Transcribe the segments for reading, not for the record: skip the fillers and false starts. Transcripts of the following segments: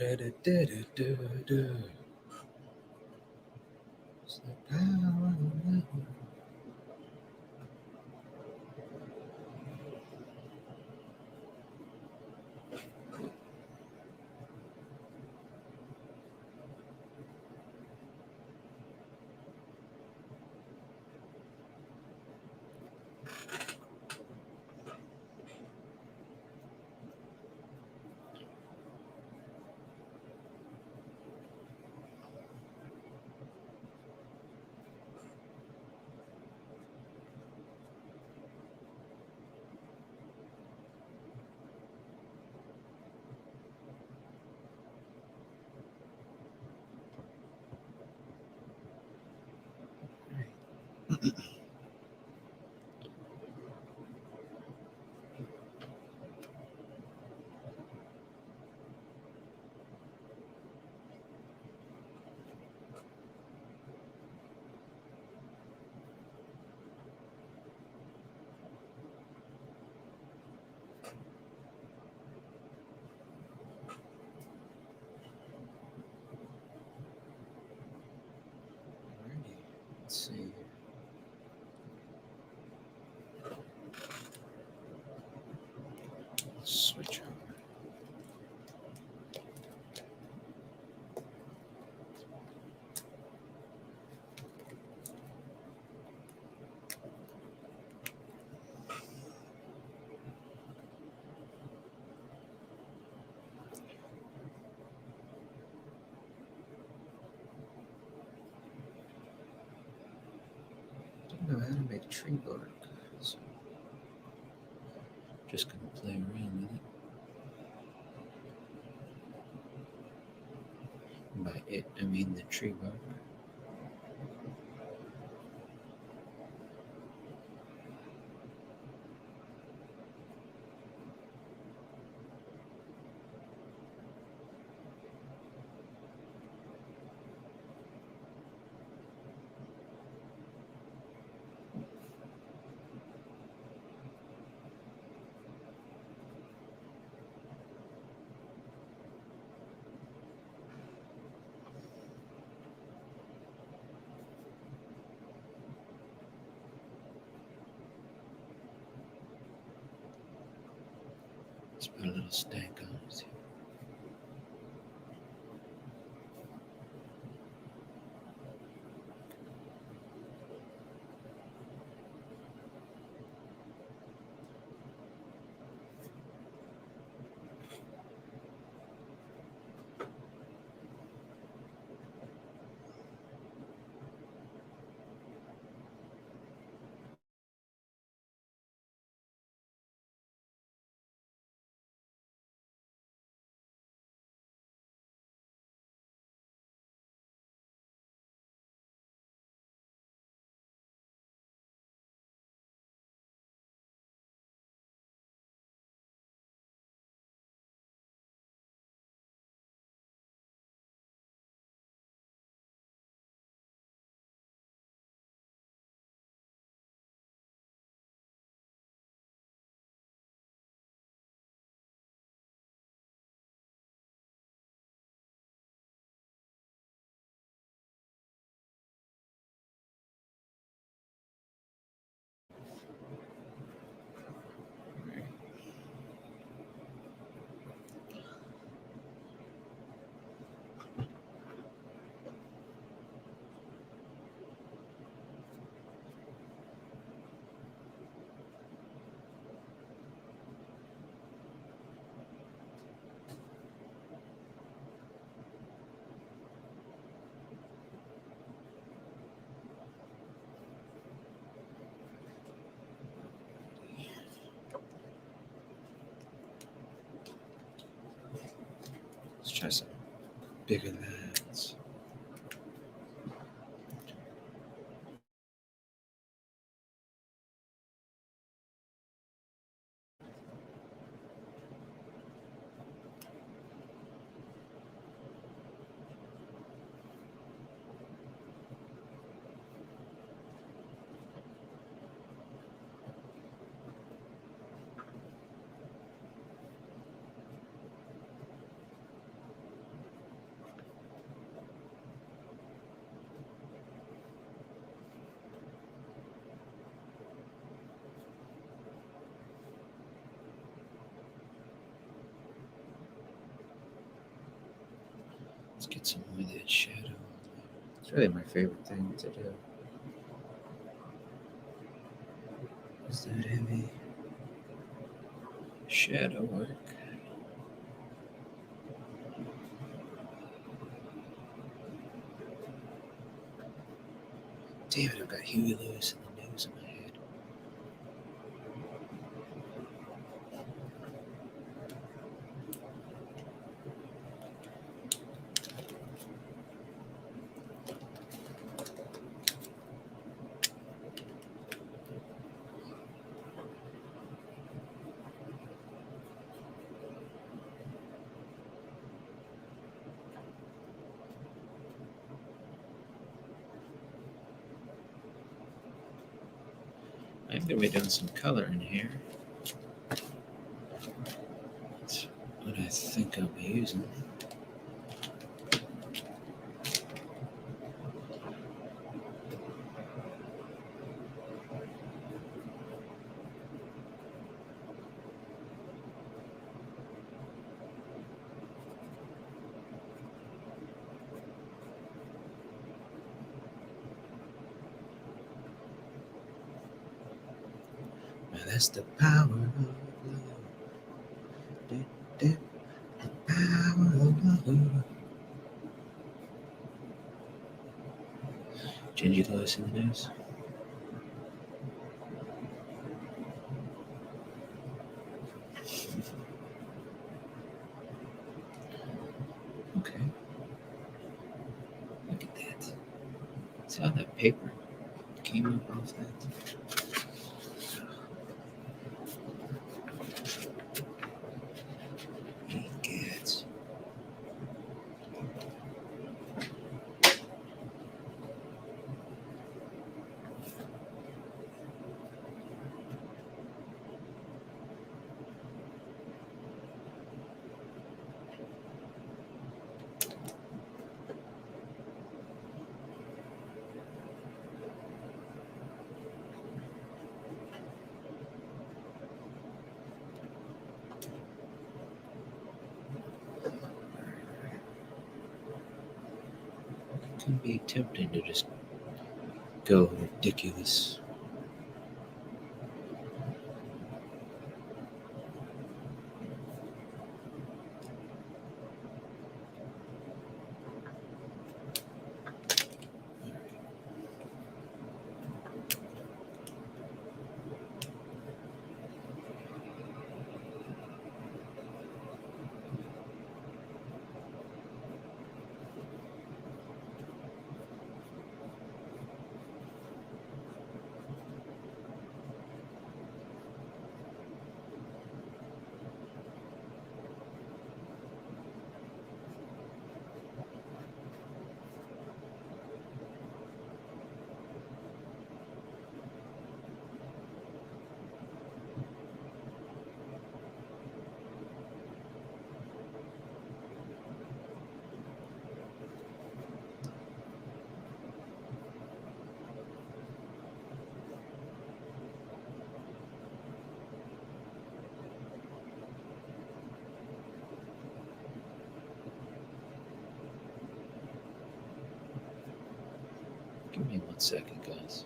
It's the power of love. Alrighty, let's see. Switch over. Don't know how to make tree bark, so just gonna play around with it. By it, I mean the tree bark. Let's put a little stack on it. Let's try some bigger lads. Let's get some more of that shadow. It's really my favorite thing to do. Is that heavy? Shadow work. Damn it, I've got Huey Lewis in the news in my head. I'm going to be doing some color in here. That's what I think I'll be using. Now that's the power of love. The power of love. Ginge Lewis in the news. Okay. Look at that. See how that paper came up off that? Hey, cats. It can be tempting to just go ridiculous. Give me 1 second, guys.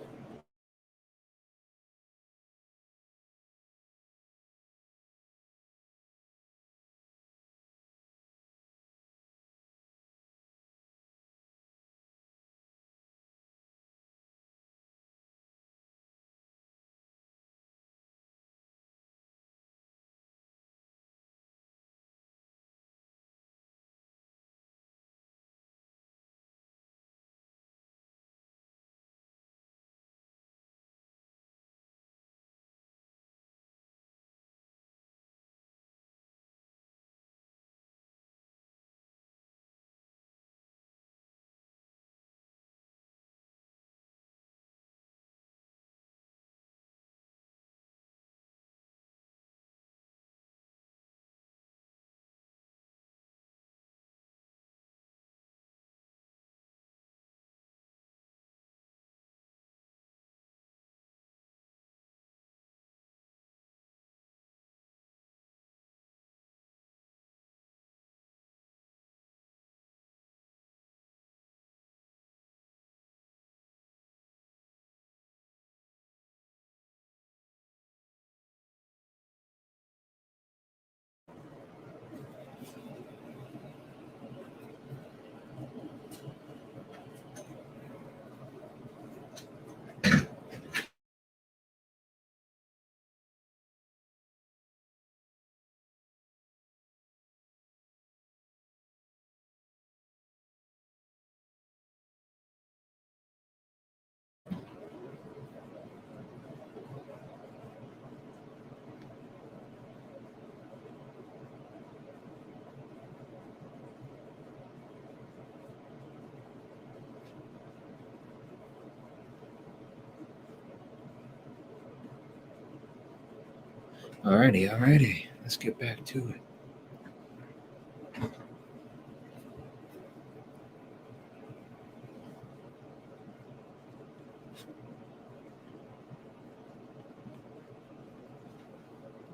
Alrighty. Let's get back to it.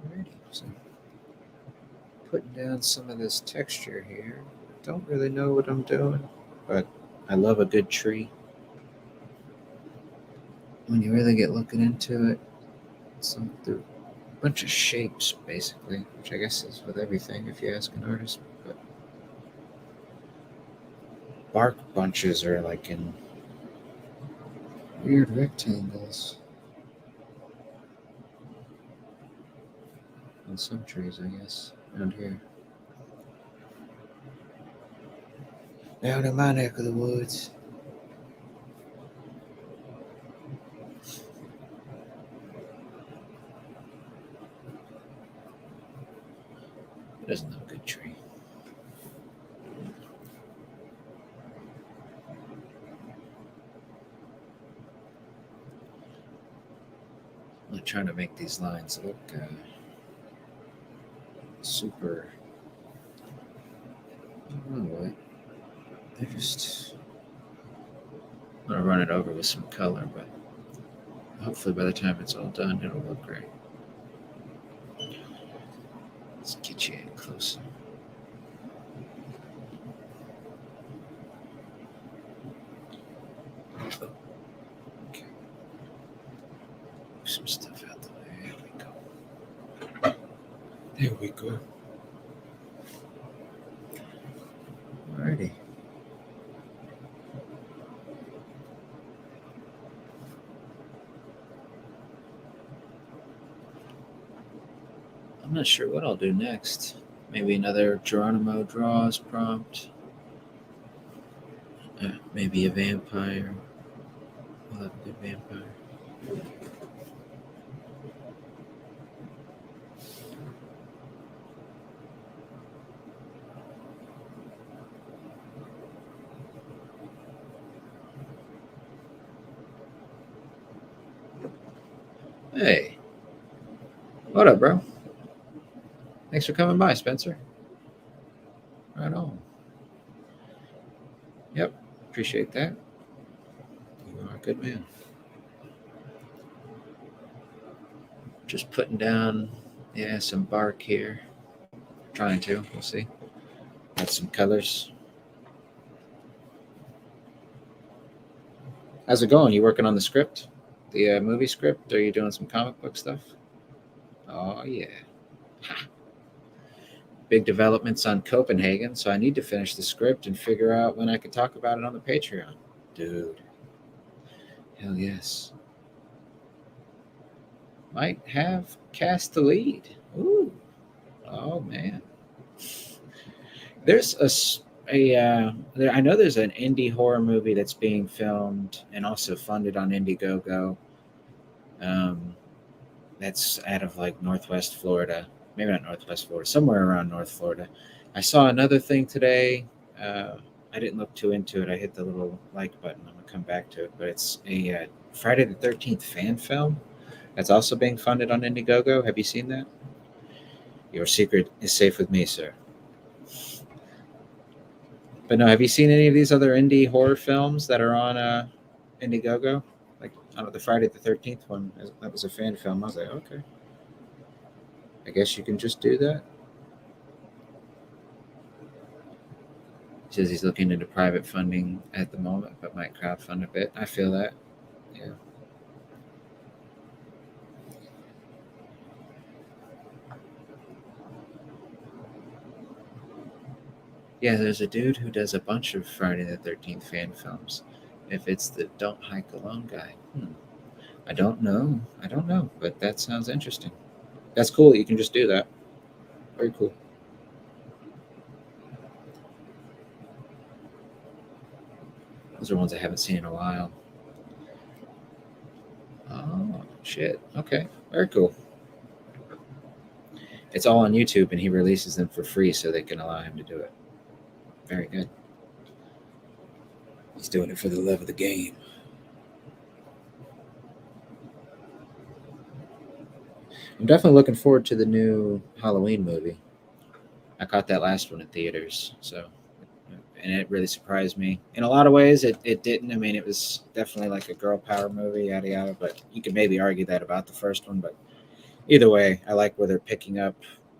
Alrighty. So putting down some of this texture here. Don't really know what I'm doing, but I love a good tree. When you really get looking into it, it's like a bunch of shapes, basically, which I guess is with everything if you ask an artist. But bark bunches are like in weird rectangles on some trees, I guess, around here. Down in my neck of the woods. It isn't a good tree. I'm not trying to make these lines look super. I don't know what. They're just. I'm gonna run it over with some color, but hopefully by the time it's all done, it'll look great. Let's get you in closer. Okay. Move some stuff out the way. There we go. Alrighty. I'm not sure what I'll do next. Maybe another Geronimo draws prompt. Maybe a vampire. I'll have a good vampire. Hey. What up, bro? Thanks for coming by, Spencer. Right on. Yep, appreciate that. You are a good man. Just putting down, some bark here. Trying to, we'll see. Got some colors. How's it going? You working on the script? The movie script? Are you doing some comic book stuff? Oh, yeah. Ha. Big developments on Copenhagen, so I need to finish the script and figure out when I can talk about it on the Patreon. Dude. Hell yes. Might have cast the lead. Ooh. Oh, man. There's I know there's an indie horror movie that's being filmed and also funded on Indiegogo. That's out of like Northwest Florida. Maybe not Northwest Florida, somewhere around North Florida. I saw another thing today. I didn't look too into it. I hit the little like button. I'm gonna come back to it, but it's a Friday the 13th fan film that's also being funded on Indiegogo. Have you seen that? Your secret is safe with me, sir. But no, have you seen any of these other indie horror films that are on Indiegogo? Like, I don't know, the Friday the 13th one, that was a fan film. I was like, okay. I guess you can just do that. He says he's looking into private funding at the moment, but might crowdfund a bit. I feel that. Yeah. Yeah, there's a dude who does a bunch of Friday the 13th fan films. If it's the Don't Hike Alone guy. I don't know, but that sounds interesting. That's cool. You can just do that. Very cool. Those are ones I haven't seen in a while. Oh, shit. Okay. Very cool. It's all on YouTube, and he releases them for free so they can allow him to do it. Very good. He's doing it for the love of the game. I'm definitely looking forward to the new Halloween movie. I caught that last one in theaters, so and it really surprised me. In a lot of ways, it didn't. I mean, it was definitely like a girl power movie, yada yada. But you could maybe argue that about the first one. But either way, I like where they're picking up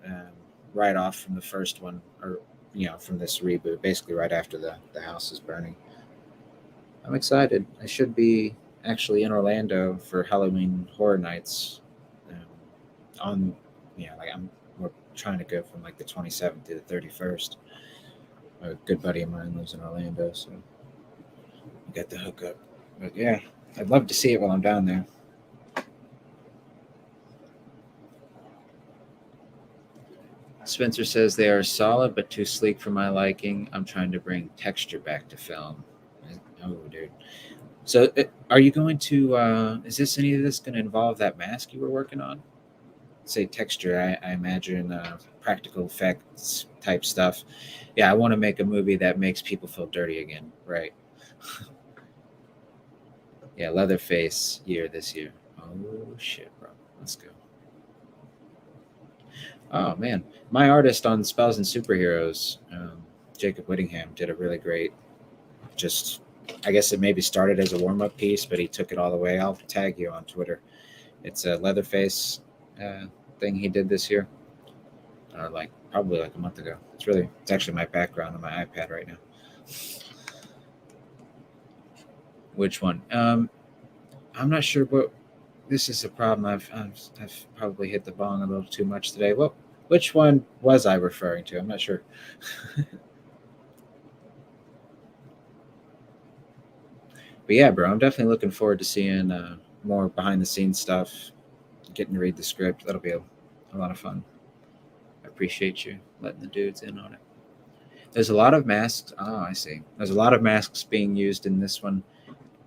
um, right off from the first one, or from this reboot, basically right after the house is burning. I'm excited. I should be actually in Orlando for Halloween Horror Nights. On, like we're trying to go from like the 27th to the 31st. A good buddy of mine lives in Orlando, so we got the hookup. But yeah, I'd love to see it while I'm down there. Spencer says they are solid but too sleek for my liking. I'm trying to bring texture back to film. Oh, dude. So, are you going to? Is this any of this going to involve that mask you were working on? Say texture. I imagine practical effects type stuff. Yeah, I want to make a movie that makes people feel dirty again. Right. Yeah, Leatherface year this year. Oh shit, bro. Let's go. Oh man, my artist on Spells and Superheroes, Jacob Whittingham, did a really great. Just, I guess it maybe started as a warm up piece, but he took it all the way. I'll tag you on Twitter. It's a Leatherface uh, thing he did this year, or like probably like a month ago. It's actually my background on my iPad right now. Which one? I'm not sure, but this is a problem. I've probably hit the bong a little too much today. Well, which one was I referring to? I'm not sure. But yeah, bro, I'm definitely looking forward to seeing more behind the scenes stuff, getting to read the script. That'll be a lot of fun. I appreciate you letting the dudes in on it. There's a lot of masks. Oh, I see. There's a lot of masks being used in this one.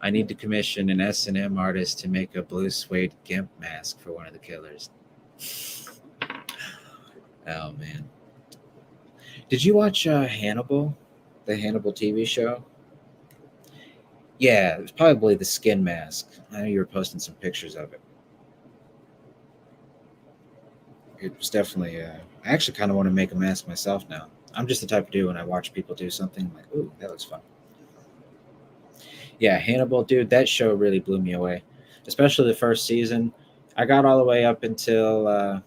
I need to commission an S&M artist to make a blue suede gimp mask for one of the killers. Oh man, did you watch Hannibal, the Hannibal TV show? Yeah, it was probably the skin mask. I know you were posting some pictures of it. It was definitely. I actually kind of want to make a mask myself now. I'm just the type of dude when I watch people do something I'm like, ooh, that looks fun. Yeah, Hannibal, dude, that show really blew me away, especially the first season. I got all the way up until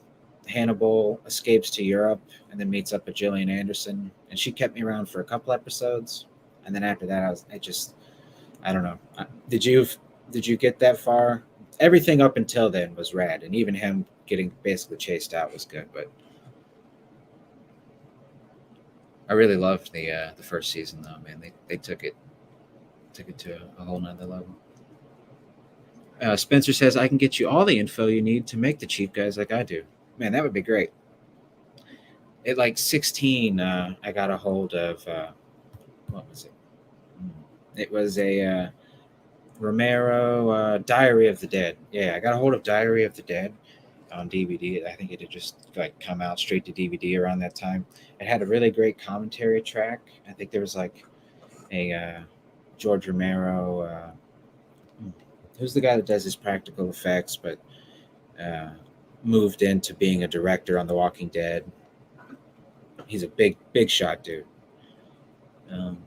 Hannibal escapes to Europe and then meets up with Gillian Anderson, and she kept me around for a couple episodes, and then after that, I don't know. Did you get that far? Everything up until then was rad, and even him getting basically chased out was good. But I really loved the first season, though. Man, they took it to a whole nother level. Spencer says I can get you all the info you need to make the cheap guys like I do. Man, that would be great. At like 16, I got a hold of what was it? It was a Romero Diary of the Dead. Yeah, I got a hold of Diary of the Dead on DVD. I think it had just like come out straight to DVD around that time. It had a really great commentary track. I think there was like a George Romero. Who's the guy that does his practical effects, but uh, moved into being a director on The Walking Dead? He's a big shot dude. Um,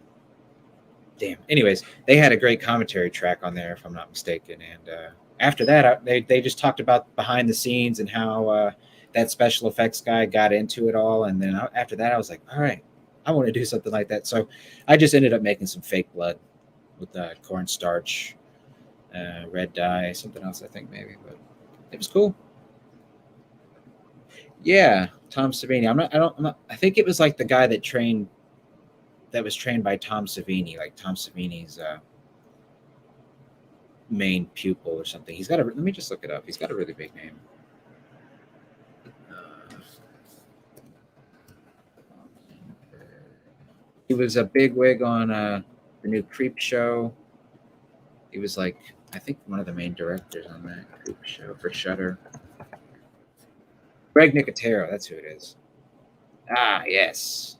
Damn. Anyways, they had a great commentary track on there, if I'm not mistaken. And after that, they just talked about behind the scenes and how that special effects guy got into it all. And then after that, I was like, all right, I want to do something like that. So I just ended up making some fake blood with cornstarch, red dye, something else, I think maybe. But it was cool. Yeah, Tom Savini. I think it was like the guy that was trained by Tom Savini, like Tom Savini's main pupil or something. Let me just look it up. He's got a really big name. Uh, he was a big wig on the new Creep Show. He was like, I think one of the main directors on that Creep Show for Shutter. Greg Nicotero, that's who it is. Ah, yes.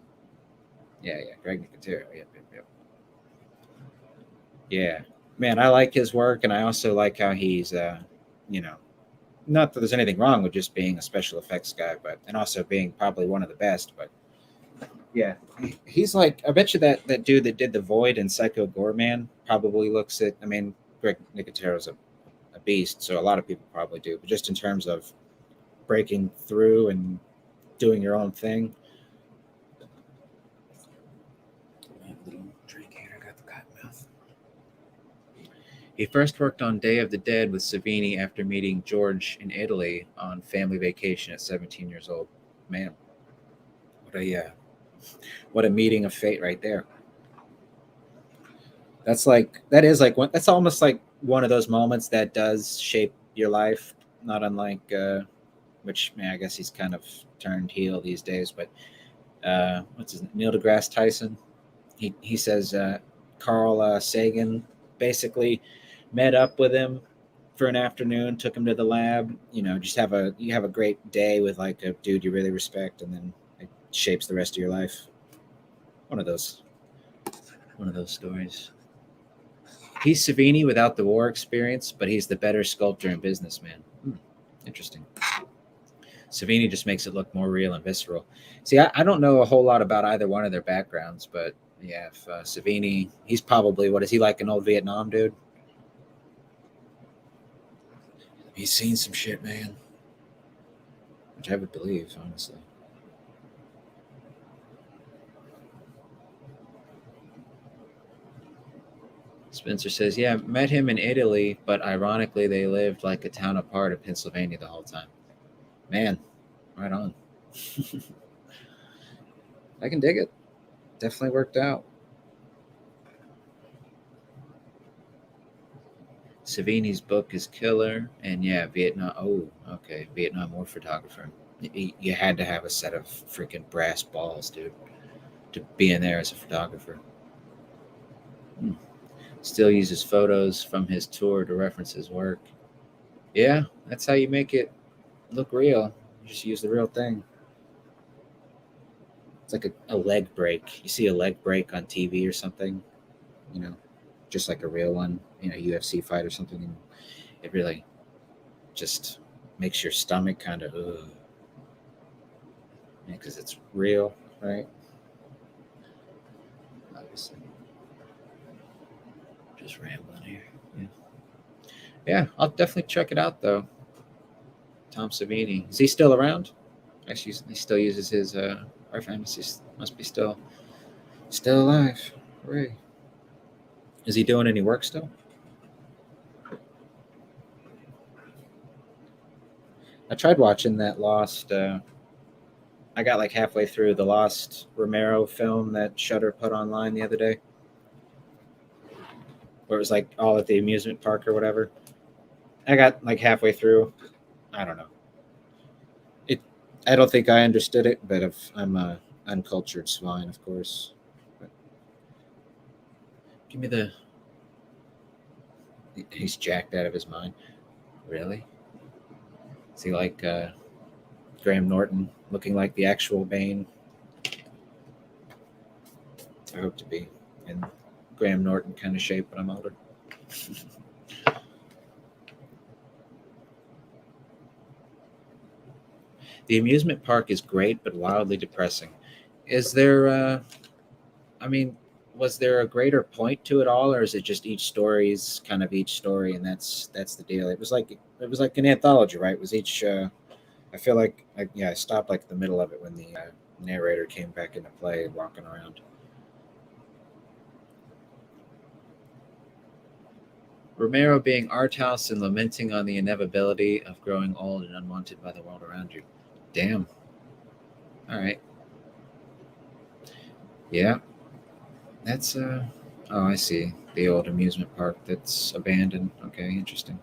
Yeah, Greg Nicotero. Yep. Yeah, man, I like his work, and I also like how he's, you know, not that there's anything wrong with just being a special effects guy, but and also being probably one of the best. But yeah, he's like, I bet you that dude that did the Void and Psycho Gorman probably looks at. I mean, Greg Nicotero's a beast, so a lot of people probably do. But just in terms of breaking through and doing your own thing. Little drink here. I got the cotton mouth. He first worked on Day of the Dead with Savini after meeting George in Italy on family vacation at 17 years old. Man, what a meeting of fate right there. That's almost like one of those moments that does shape your life. Not unlike, which man, I guess he's kind of turned heel these days. But what's his name? Neil deGrasse Tyson. He says Carl Sagan basically met up with him for an afternoon, took him to the lab. Just have a great day with like a dude you really respect, and then it shapes the rest of your life. One of those stories. He's Savini without the war experience, but he's the better sculptor and businessman. Interesting. Savini just makes it look more real and visceral. See, I don't know a whole lot about either one of their backgrounds, but yeah, if Savini, he's probably, what is he, like an old Vietnam dude? He's seen some shit, man. Which I would believe, honestly. Spencer says, yeah, met him in Italy, but ironically, they lived like a town apart in Pennsylvania the whole time. Man, right on. I can dig it. Definitely worked out. Savini's book is killer. And yeah, Vietnam. Oh, okay. Vietnam War photographer. You had to have a set of freaking brass balls, dude, to be in there as a photographer. Still uses photos from his tour to reference his work. Yeah, that's how you make it look real. You just use the real thing. It's like a leg break. You see a leg break on TV or something, just like a real one, UFC fight or something. And it really just makes your stomach kind of, because it's real, right? Obviously. Just rambling here. Yeah, I'll definitely check it out, though. Tom Savini. Is he still around? Actually, he still uses his art fantasy. Must be still alive. Hooray. Is he doing any work still? I tried watching that Lost. I got like halfway through the Lost Romero film that Shudder put online the other day, where it was like all at the amusement park or whatever. I got like halfway through. I don't know. I don't think I understood it, but if I'm a uncultured swine, of course. But give me the. He's jacked out of his mind. Really? Is he like Graham Norton, looking like the actual Bane? I hope to be in Graham Norton kind of shape when I'm older. The amusement park is great, but wildly depressing. Is there, was there a greater point to it all, or is it just each story's kind of each story, and that's the deal? It was like an anthology, right? It was each. I feel like I stopped like the middle of it when the narrator came back into play, walking around. Romero being art house and lamenting on the inevitability of growing old and unwanted by the world around you. Damn. All right. Yeah. That's oh, I see. The old amusement park that's abandoned. Okay, interesting.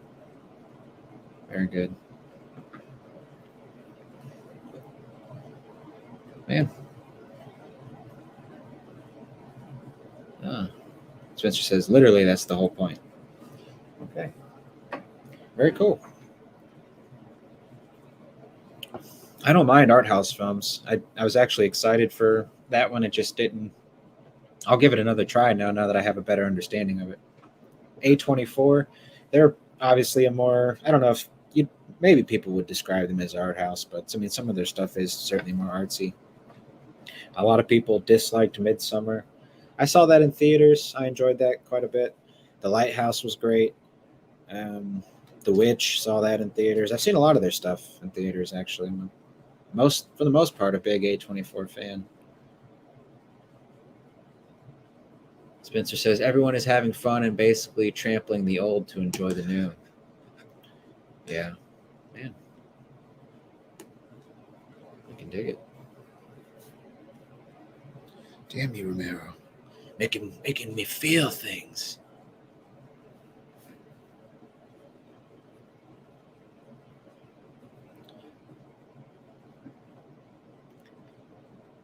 Very good. Man. Spencer says literally that's the whole point. Okay. Very cool. I don't mind art house films. I was actually excited for that one. It just didn't. I'll give it another try now that I have a better understanding of it. A24, they're obviously a more, I don't know if maybe people would describe them as art house, but I mean, some of their stuff is certainly more artsy. A lot of people disliked Midsummer. I saw that in theaters. I enjoyed that quite a bit. The Lighthouse was great. Um, the Witch, saw that in theaters. I've seen a lot of their stuff in theaters actually. For the most part, a big A24 fan. Spencer says everyone is having fun and basically trampling the old to enjoy the new. Yeah, man, I can dig it. Damn you, Romero, making me feel things.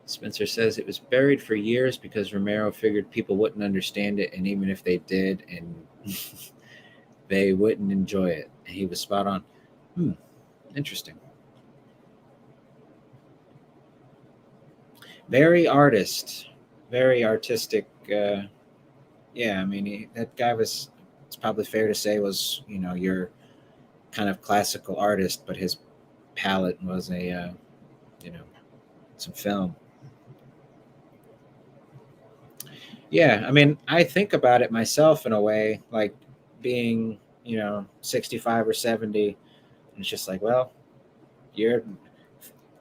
Spencer says it was buried for years because Romero figured people wouldn't understand it, and even if they did, and they wouldn't enjoy it. He was spot on. Interesting. Very artist, very artistic. Yeah, I mean, that guy was. It's probably fair to say was your kind of classical artist, but his palette was a you know some film. Yeah, I mean, I think about it myself in a way, like being 65 or 70, and it's just like, well, you're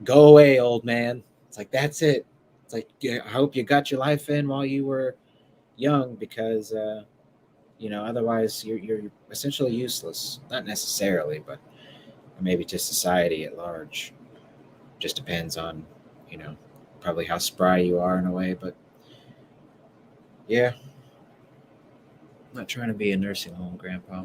go away, old man. It's like that's it. It's like, yeah, I hope you got your life in while you were young, because otherwise you're essentially useless. Not necessarily, but maybe to society at large. Just depends on you know probably how spry you are in a way, but yeah, I'm not trying to be a nursing home grandpa.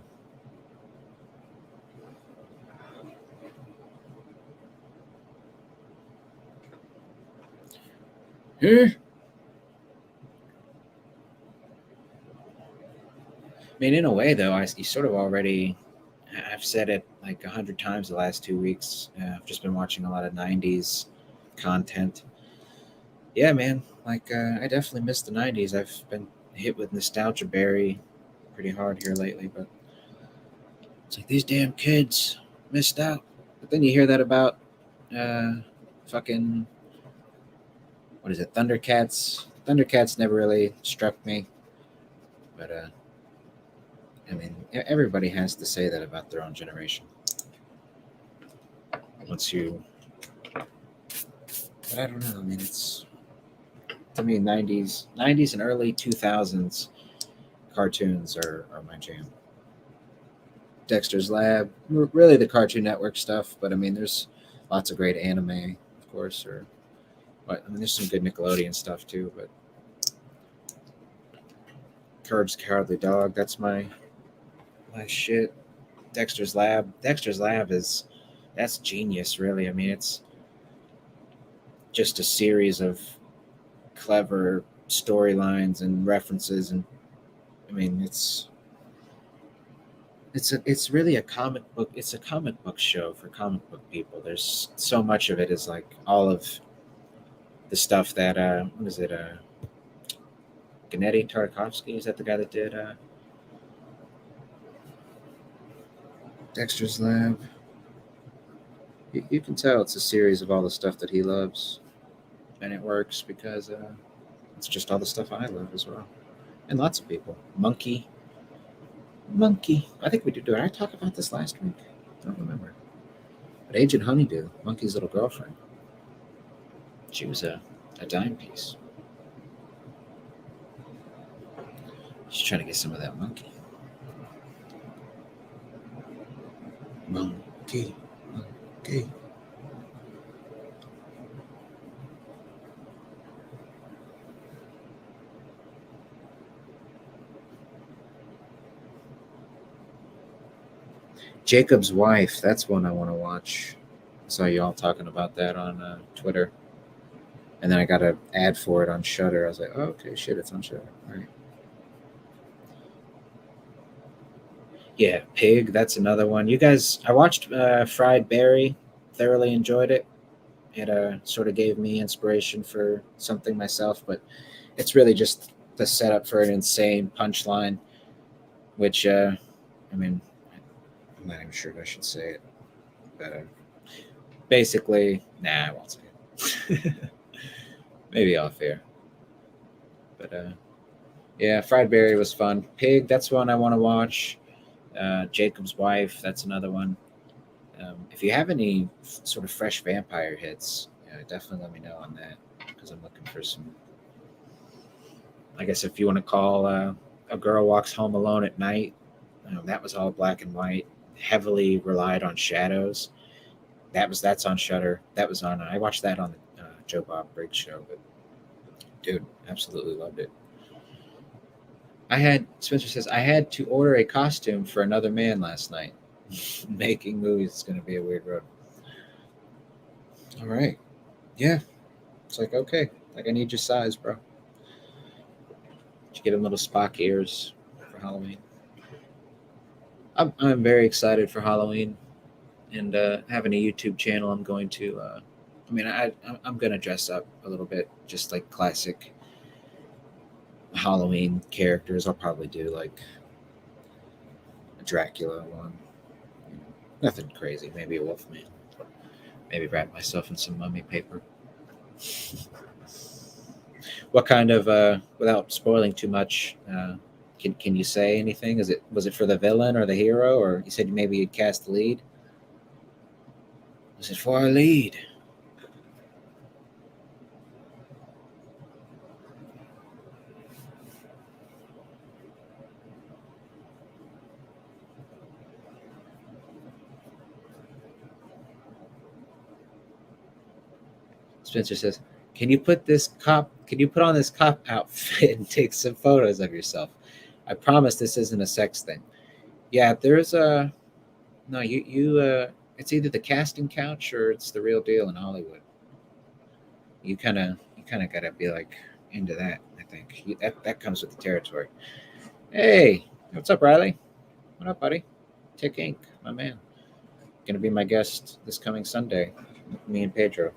I mean, in a way, though, you sort of already. I've said it like 100 times the last 2 weeks. I've just been watching a lot of '90s content. Yeah, man. Like, I definitely miss the '90s. I've been hit with nostalgia berry pretty hard here lately, but it's like these damn kids missed out. But then you hear that about uh, fucking what is it, Thundercats? Thundercats never really struck me, but I mean, everybody has to say that about their own generation. Once you, but I don't know. I mean, it's to me '90s and early 2000s cartoons are my jam. Dexter's Lab, really the Cartoon Network stuff, but I mean, there's lots of great anime, of course, or but I mean, there's some good Nickelodeon stuff too. But Courage the Cowardly Dog, that's my shit. Dexter's Lab that's genius, really. I mean, it's just a series of clever storylines and references, and I mean, it's really a comic book. It's a comic book show for comic book people. There's so much of it is like all of the stuff that what is it? Gennady Tartakovsky, is that the guy that did Dexter's Lab? You can tell it's a series of all the stuff that he loves, and it works because it's just all the stuff I love as well, and lots of people. Monkey. I think we did. Did I talk about this last week? I don't remember. But Agent Honeydew, Monkey's little girlfriend, she was a dime piece. She's trying to get some of that monkey. Monkey. Jacob's Wife. That's one I want to watch. I saw you all talking about that on Twitter, and then I got an ad for it on Shutter. I was like, oh, okay, shit, it's on Shutter. All right. Yeah, Pig. That's another one. You guys, I watched Fried Berry. Thoroughly enjoyed it. It sort of gave me inspiration for something myself, but it's really just the setup for an insane punchline, which I mean, I'm not even sure if I should say it. But basically, nah, I won't say it. Maybe off air. But yeah, Fried Berry was fun. Pig, that's one I want to watch. Jacob's Wife, that's another one. If you have any sort of fresh vampire hits, definitely let me know on that because I'm looking for some. I guess if you want to call A Girl Walks Home Alone at Night, that was all black and white, heavily relied on shadows. That's on Shutter. That was on. I watched that on the Joe Bob Briggs show, but dude, absolutely loved it. Spencer says I had to order a costume for another man last night. Making movies is going to be a weird road. All right, yeah, it's like okay, like I need your size, bro. Did you get him little Spock ears for Halloween? I'm very excited for Halloween and having a YouTube channel. I'm going to. I'm going to dress up a little bit, just like classic Halloween characters. I'll probably do like a Dracula one. Nothing crazy. Maybe a Wolfman. Maybe wrap myself in some mummy paper. What kind of, without spoiling too much, can you say anything? Was it for the villain or the hero, or you said maybe you'd cast the lead? Was it for our lead? Spencer says, Can you put on this cop outfit and take some photos of yourself? I promise this isn't a sex thing." Yeah, there's a no. It's either the casting couch or it's the real deal in Hollywood. You kind of gotta be like into that. I think that comes with the territory. Hey, what's up, Riley? What up, buddy? Tick Inc., my man. Gonna be my guest this coming Sunday. Me and Pedro.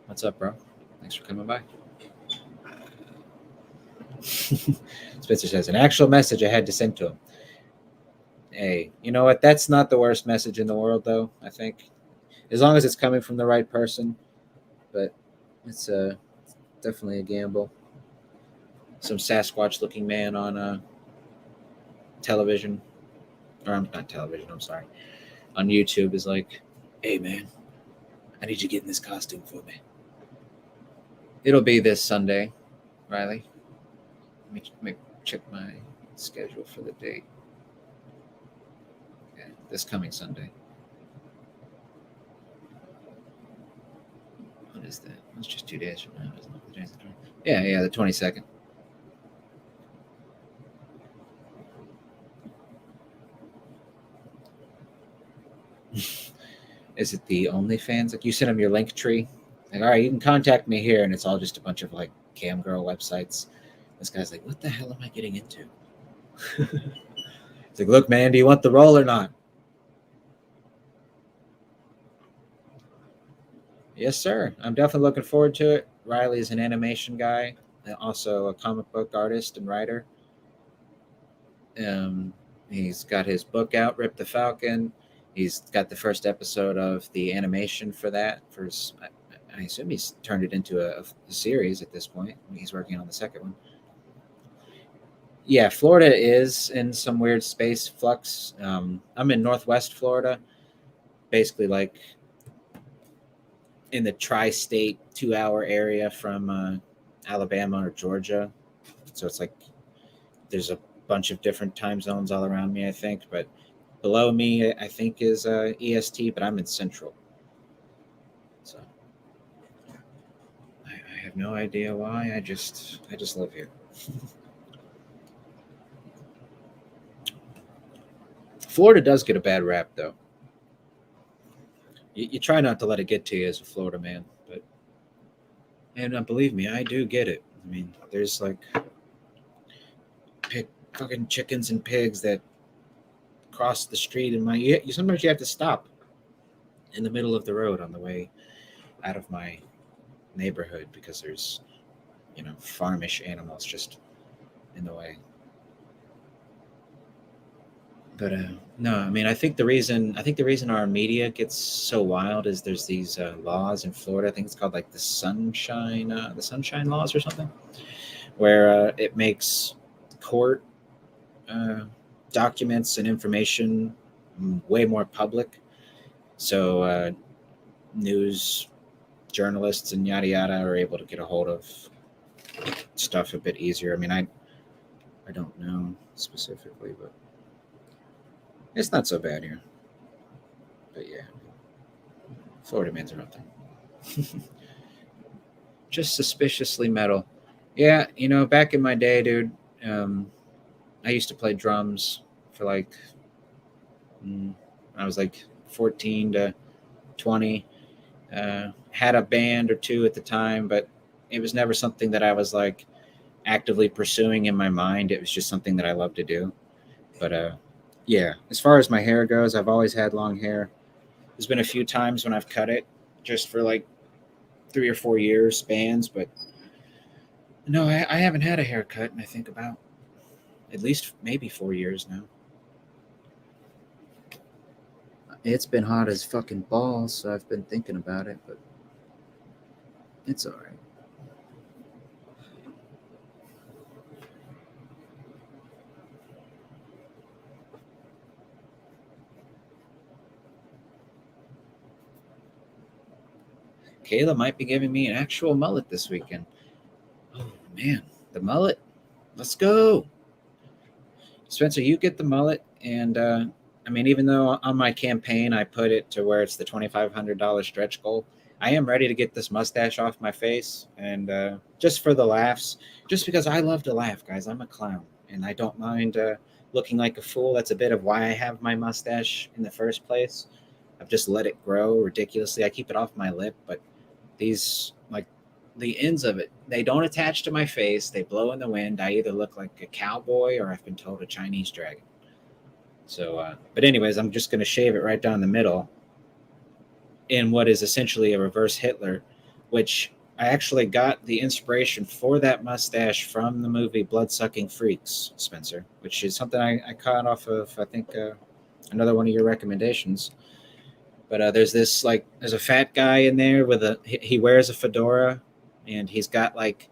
What's up, bro? Thanks for coming by. Spencer says, an actual message I had to send to him. Hey, you know what? That's not the worst message in the world, though, I think. As long as it's coming from the right person. But it's definitely a gamble. Some Sasquatch looking man on television. Or I'm not television, I'm sorry. On YouTube is like, hey, man, I need you to get in this costume for me. It'll be this Sunday, Riley. Let me check my schedule for the date. Yeah, this coming Sunday. What is that? It's just 2 days from now, isn't it? Yeah, the 22nd. Is it the OnlyFans? Like you sent them your link tree? Like, all right, you can contact me here, and it's all just a bunch of like cam girl websites. This guy's like, what the hell am I getting into? It's like, look, man, do you want the role or not? Yes, sir. I'm definitely looking forward to it. Riley is an animation guy, and also a comic book artist and writer. He's got his book out, Rip the Falcon. He's got the first episode of the animation for that. I assume he's turned it into a series at this point. He's working on the second one. Yeah, Florida is in some weird space flux. I'm in Northwest Florida, basically like in the tri-state 2-hour area from Alabama or Georgia. So it's like there's a bunch of different time zones all around me, I think. But below me, I think, is EST, but I'm in Central. So I have no idea why. I just live here. Florida does get a bad rap, though. You try not to let it get to you as a Florida man, and believe me, I do get it. I mean, there's like fucking chickens and pigs that cross the street in sometimes you have to stop in the middle of the road on the way out of my neighborhood because there's farmish animals just in the way. But no, I mean, I think the reason our media gets so wild is there's these laws in Florida. I think it's called like the sunshine laws or something, where it makes court uh, documents and information way more public. So news journalists and yada yada are able to get a hold of stuff a bit easier. I mean, I don't know specifically, but it's not so bad here. But yeah, Florida man's are up there. Just suspiciously metal. Yeah, back in my day, dude, um, I used to play drums for like, mm, I was like 14 to 20. Had a band or two at the time, but it was never something that I was like actively pursuing in my mind. It was just something that I loved to do. But yeah, as far as my hair goes, I've always had long hair. There's been a few times when I've cut it just for like 3 or 4 years spans, but no, I haven't had a haircut in I think about at least maybe 4 years now. It's been hot as fucking balls, so I've been thinking about it, but it's all right. Kayla might be giving me an actual mullet this weekend. Oh man, the mullet. Let's go. Spencer, you get the mullet, and I mean, even though on my campaign I put it to where it's the $2,500 stretch goal, I am ready to get this mustache off my face, and just for the laughs, just because I love to laugh, guys. I'm a clown, and I don't mind looking like a fool. That's a bit of why I have my mustache in the first place. I've just let it grow ridiculously. I keep it off my lip, but these like the ends of it, they don't attach to my face. They blow in the wind. I either look like a cowboy or I've been told a Chinese dragon. So, but anyways, I'm just going to shave it right down the middle in what is essentially a reverse Hitler, which I actually got the inspiration for that mustache from the movie Bloodsucking Freaks, Spencer, which is something I caught off of, I think, another one of your recommendations. But there's a fat guy in there with he wears a fedora, and he's got like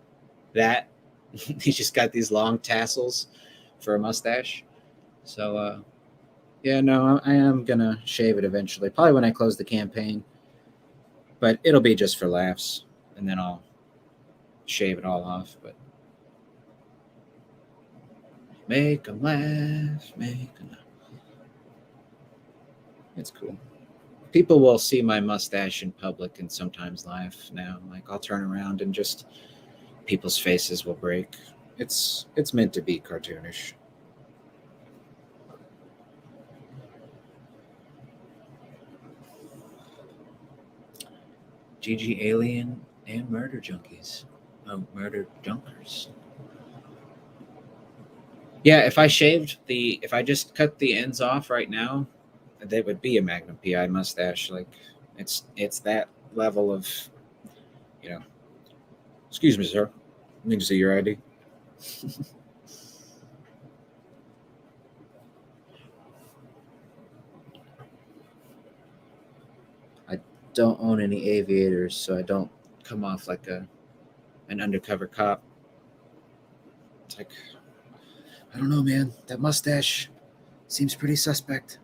that. He's just got these long tassels for a mustache. So yeah, no, I am gonna shave it eventually, probably when I close the campaign. But it'll be just for laughs, and then I'll shave it all off. But make them laugh, make them laugh. It's cool. People will see my mustache in public and sometimes laugh now. Like I'll turn around and just people's faces will break. It's meant to be cartoonish. GG Alien and Murder Junkies. Oh, Murder Junkers. Yeah, if I just cut the ends off right now, that would be a Magnum PI mustache. Like it's that level of, you know. Excuse me, sir. I need to see your ID. I don't own any aviators, so I don't come off like an undercover cop. It's like I don't know, man. That mustache seems pretty suspect.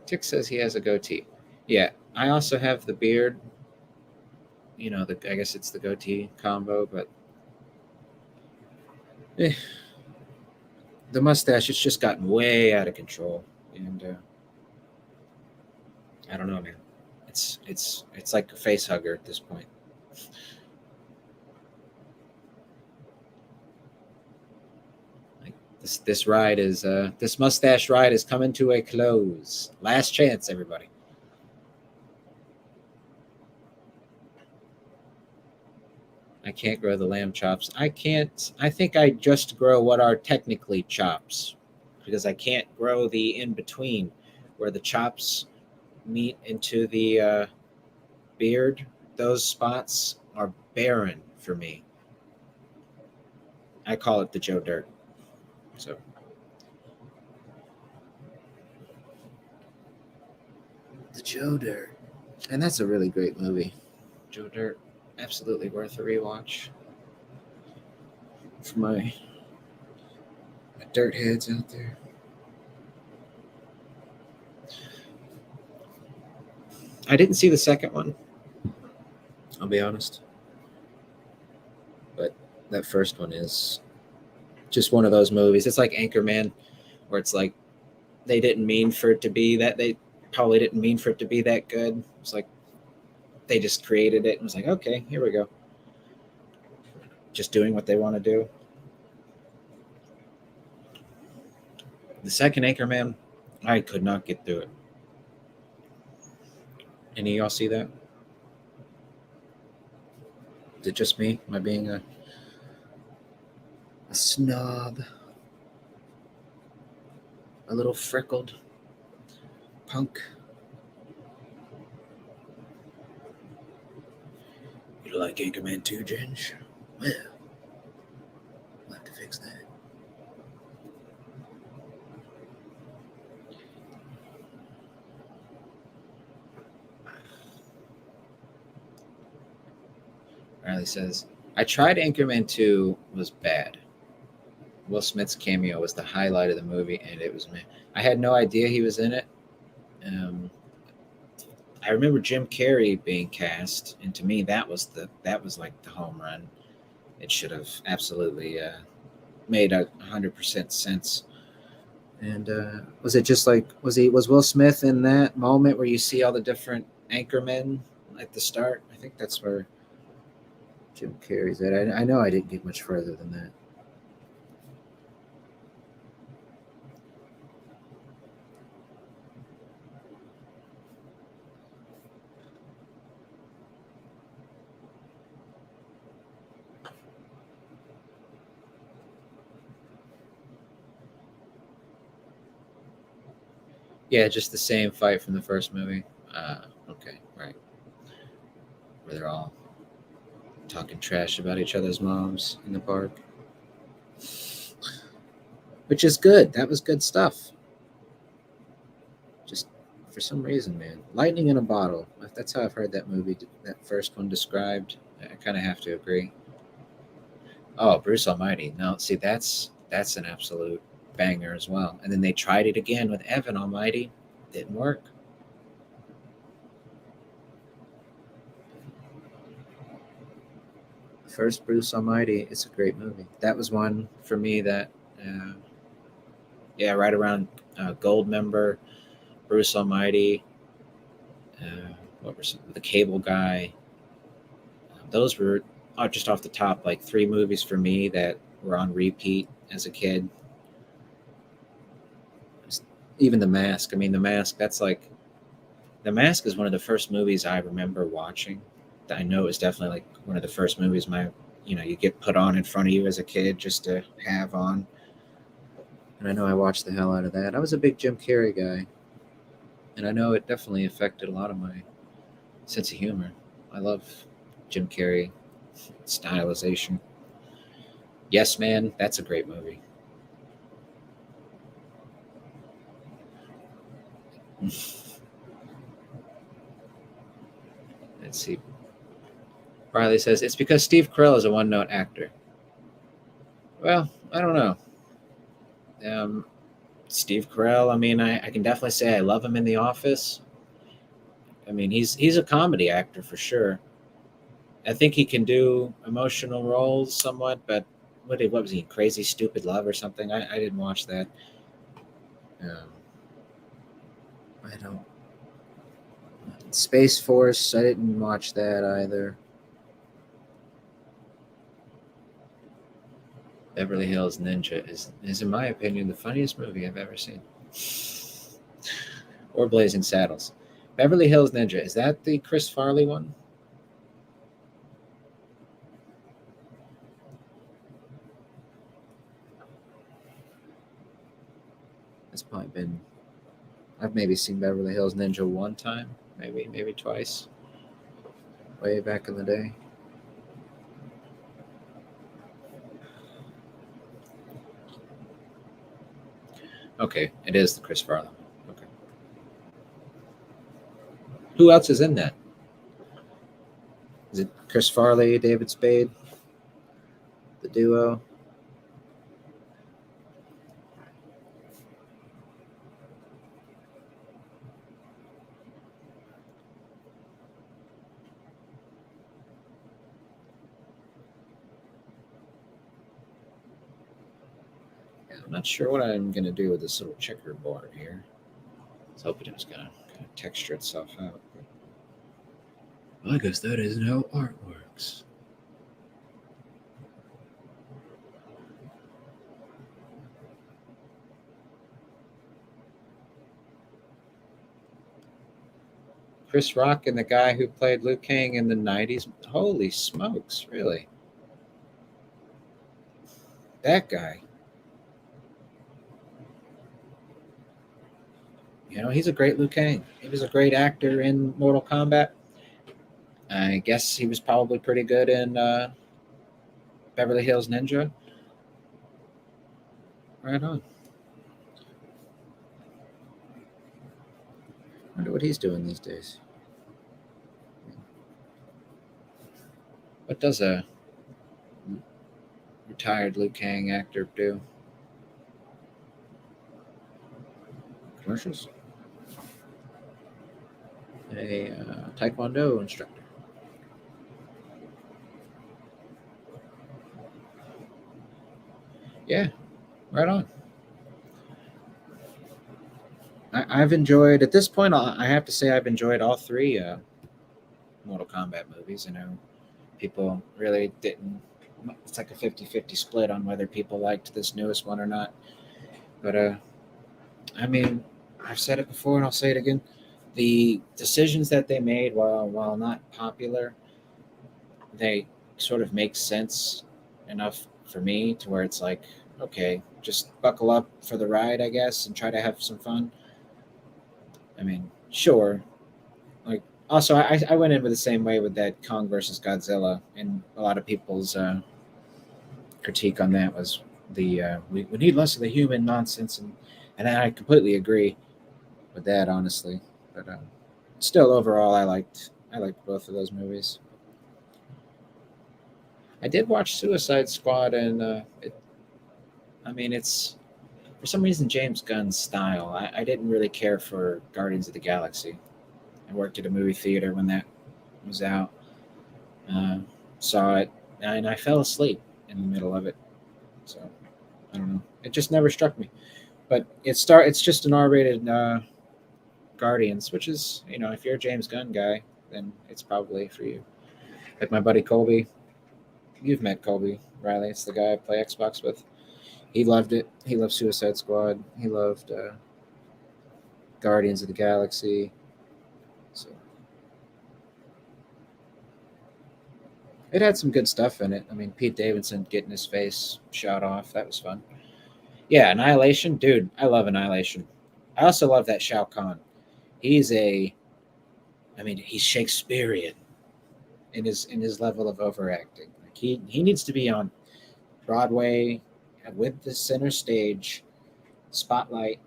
Tick says he has a goatee. Yeah, I also have the beard. I guess it's the goatee combo, but eh, the mustache, it's just gotten way out of control, and I don't know, man. It's like a face hugger at this point. Like this mustache ride is coming to a close. Last chance, everybody. I can't grow the lamb chops. I can't. I think I just grow what are technically chops because I can't grow the in between where the chops meet into the beard. Those spots are barren for me. I call it the Joe Dirt. So the Joe Dirt. And that's a really great movie. Joe Dirt. Absolutely worth a rewatch. For my dirt heads out there. I didn't see the second one. I'll be honest. But that first one is just one of those movies. It's like Anchorman, where it's like they didn't mean for it to be that. They probably didn't mean for it to be that good. It's like they just created it and was like, okay, here we go. Just doing what they want to do. The second Anchorman, I could not get through it. Any of y'all see that? Is it just me? Am I being a snob? A little freckled punk? You like Anchorman 2, Ginge? Well, we'll have to fix that. Riley says, I tried Anchorman 2, was bad. Will Smith's cameo was the highlight of the movie, and it was, man. I had no idea he was in it. I remember Jim Carrey being cast, and to me, that was like the home run. It should have absolutely made 100% sense. And was it just like was Will Smith in that moment where you see all the different anchormen at the start? I think that's where Jim Carrey's at. I know I didn't get much further than that. Yeah, just the same fight from the first movie. Okay, right. Where they're all talking trash about each other's moms in the park. Which is good. That was good stuff. Just for some reason, man. Lightning in a bottle. If that's how I've heard that movie, that first one described, I kind of have to agree. Oh, Bruce Almighty. No, see, that's an absolute banger as well. And then they tried it again with Evan Almighty. Didn't work. First Bruce Almighty, it's a great movie. That was one for me that, right around Gold Member, Bruce Almighty, what were some, The Cable Guy. Those were just off the top, like 3 movies for me that were on repeat as a kid. Even The Mask. I mean, The Mask, The Mask is one of the first movies I remember watching. I know it's definitely like one of the first movies you get put on in front of you as a kid just to have on. And I know I watched the hell out of that. I was a big Jim Carrey guy. And I know it definitely affected a lot of my sense of humor. I love Jim Carrey stylization. Yes, Man, that's a great movie. Let's see. Riley says, it's because Steve Carell is a one-note actor. Well, I don't know. Steve Carell, I mean, I can definitely say I love him in The Office. I mean, he's a comedy actor for sure. I think he can do emotional roles somewhat, but what was he, Crazy Stupid Love or something? I didn't watch that. I don't. Space Force, I didn't watch that either. Beverly Hills Ninja is in my opinion, the funniest movie I've ever seen. Or Blazing Saddles. Beverly Hills Ninja, is that the Chris Farley one? It's probably been. I've maybe seen Beverly Hills Ninja one time, maybe twice. Way back in the day. Okay, it is the Chris Farley. Okay. Who else is in that? Is it Chris Farley, David Spade, the duo? Yeah, I'm not sure what I'm going to do with this little checkerboard here. I was hoping it was going to kind of texture itself out. But I guess that isn't how art works. Chris Rock and the guy who played Liu Kang in the 90s. Holy smokes, really? That guy. You know, he's a great Liu Kang. He was a great actor in Mortal Kombat. I guess he was probably pretty good in Beverly Hills Ninja. Right on. Wonder what he's doing these days. What does a retired Liu Kang actor do? Commercials? A Taekwondo instructor. Yeah, right on. I've enjoyed, at this point, I have to say, I've enjoyed all three Mortal Kombat movies. I know people really didn't, it's like a 50-50 split on whether people liked this newest one or not. But, I mean, I've said it before and I'll say it again. The decisions that they made, while not popular, they sort of make sense enough for me to where it's like, okay, just buckle up for the ride, I guess, and try to have some fun. I mean, sure. Like, also, I went in with the same way with that Kong versus Godzilla, and a lot of people's critique on that was we need less of the human nonsense, and I completely agree with that, honestly. But still, overall, I liked both of those movies. I did watch Suicide Squad, and I mean, it's for some reason James Gunn's style. I didn't really care for Guardians of the Galaxy. I worked at a movie theater when that was out. Uh, Saw it, and I fell asleep in the middle of it. So I don't know. It just never struck me. But It's just an R-rated Guardians, which is, if you're a James Gunn guy, then it's probably for you. Like my buddy Colby, you've met Colby Riley. It's the guy I play Xbox with. He loved it. He loved Suicide Squad. He loved Guardians of the Galaxy. So it had some good stuff in it. I mean, Pete Davidson getting his face shot off. That was fun. Yeah, Annihilation, dude. I love Annihilation. I also love that Shao Kahn. He's a, I mean, he's Shakespearean in his level of overacting. Like he needs to be on Broadway with the center stage spotlight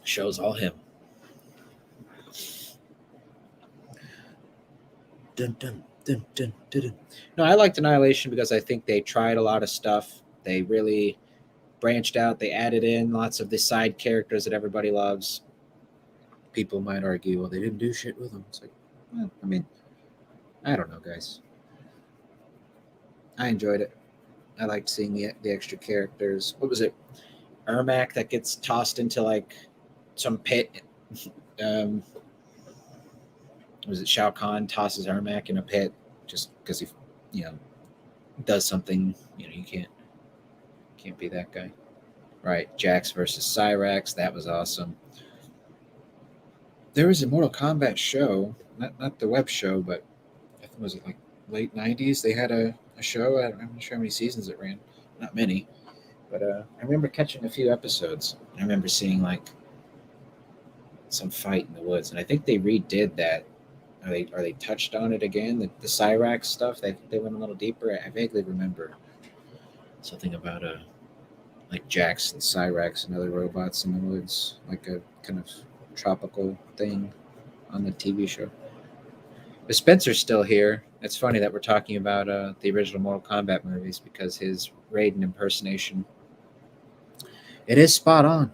shows all him. Dun, dun, dun, dun, dun, dun. No, I liked Annihilation because I think they tried a lot of stuff. They really branched out. They added in lots of the side characters that everybody loves. People might argue, well, they didn't do shit with them. It's like, well, I mean, I don't know, guys. I enjoyed it. I liked seeing the extra characters. What was it? Ermac that gets tossed into like some pit. Um, was it Shao Kahn tosses Ermac in a pit just because he, you know, does something. You can't be that guy. Right, Jax versus Cyrax. That was awesome. There was a Mortal Kombat show, not the web show, but I think was it like late 90s? They had a show. I'm not sure how many seasons it ran. Not many, but I remember catching a few episodes. I remember seeing like some fight in the woods, and I think they redid that. Are they touched on it again? The Cyrax stuff. They went a little deeper. I vaguely remember something about like Jax and Cyrax and other robots in the woods, like a kind of tropical thing on the TV show. But Spencer's still here. It's funny that we're talking about the original Mortal Kombat movies because his Raiden impersonation, it is spot on.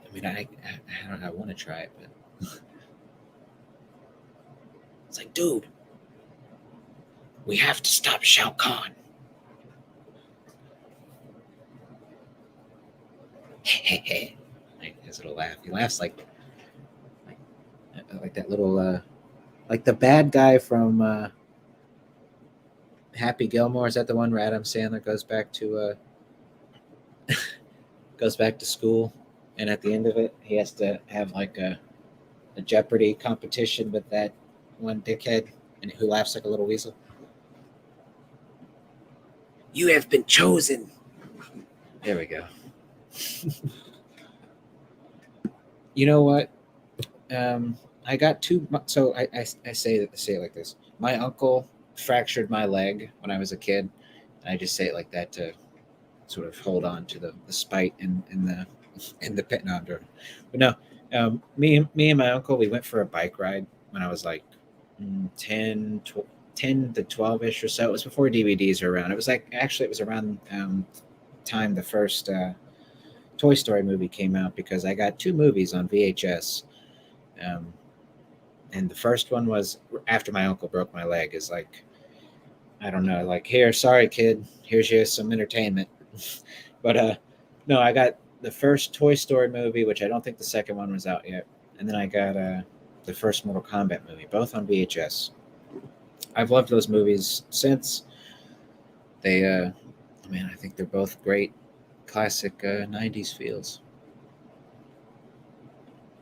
I mean, I don't know, I want to try it, but it's like, dude, we have to stop Shao Kahn. Like his little laugh. He laughs like that little like the bad guy from Happy Gilmore. Is that the one where Adam Sandler goes back to school, and at the end of it, he has to have like a Jeopardy competition with that one dickhead, and who laughs like a little weasel. You have been chosen. There we go. You know what? I got two. So I say it like this. My uncle fractured my leg when I was a kid. And I just say it like that to sort of hold on to the spite in the pit. No, I'm joking. But no, me and my uncle, we went for a bike ride when I was like 10 to 12ish or so. It was before DVDs were around. It was like actually it was around time the first Toy Story movie came out because I got two movies on VHS. And the first one was after my uncle broke my leg. Is like, I don't know, like, here, sorry kid, here's you some entertainment. But no, I got the first Toy Story movie, which I don't think the second one was out yet, and then I got the first Mortal Kombat movie, both on VHS. I've loved those movies since. They, man, I think they're both great, classic '90s feels.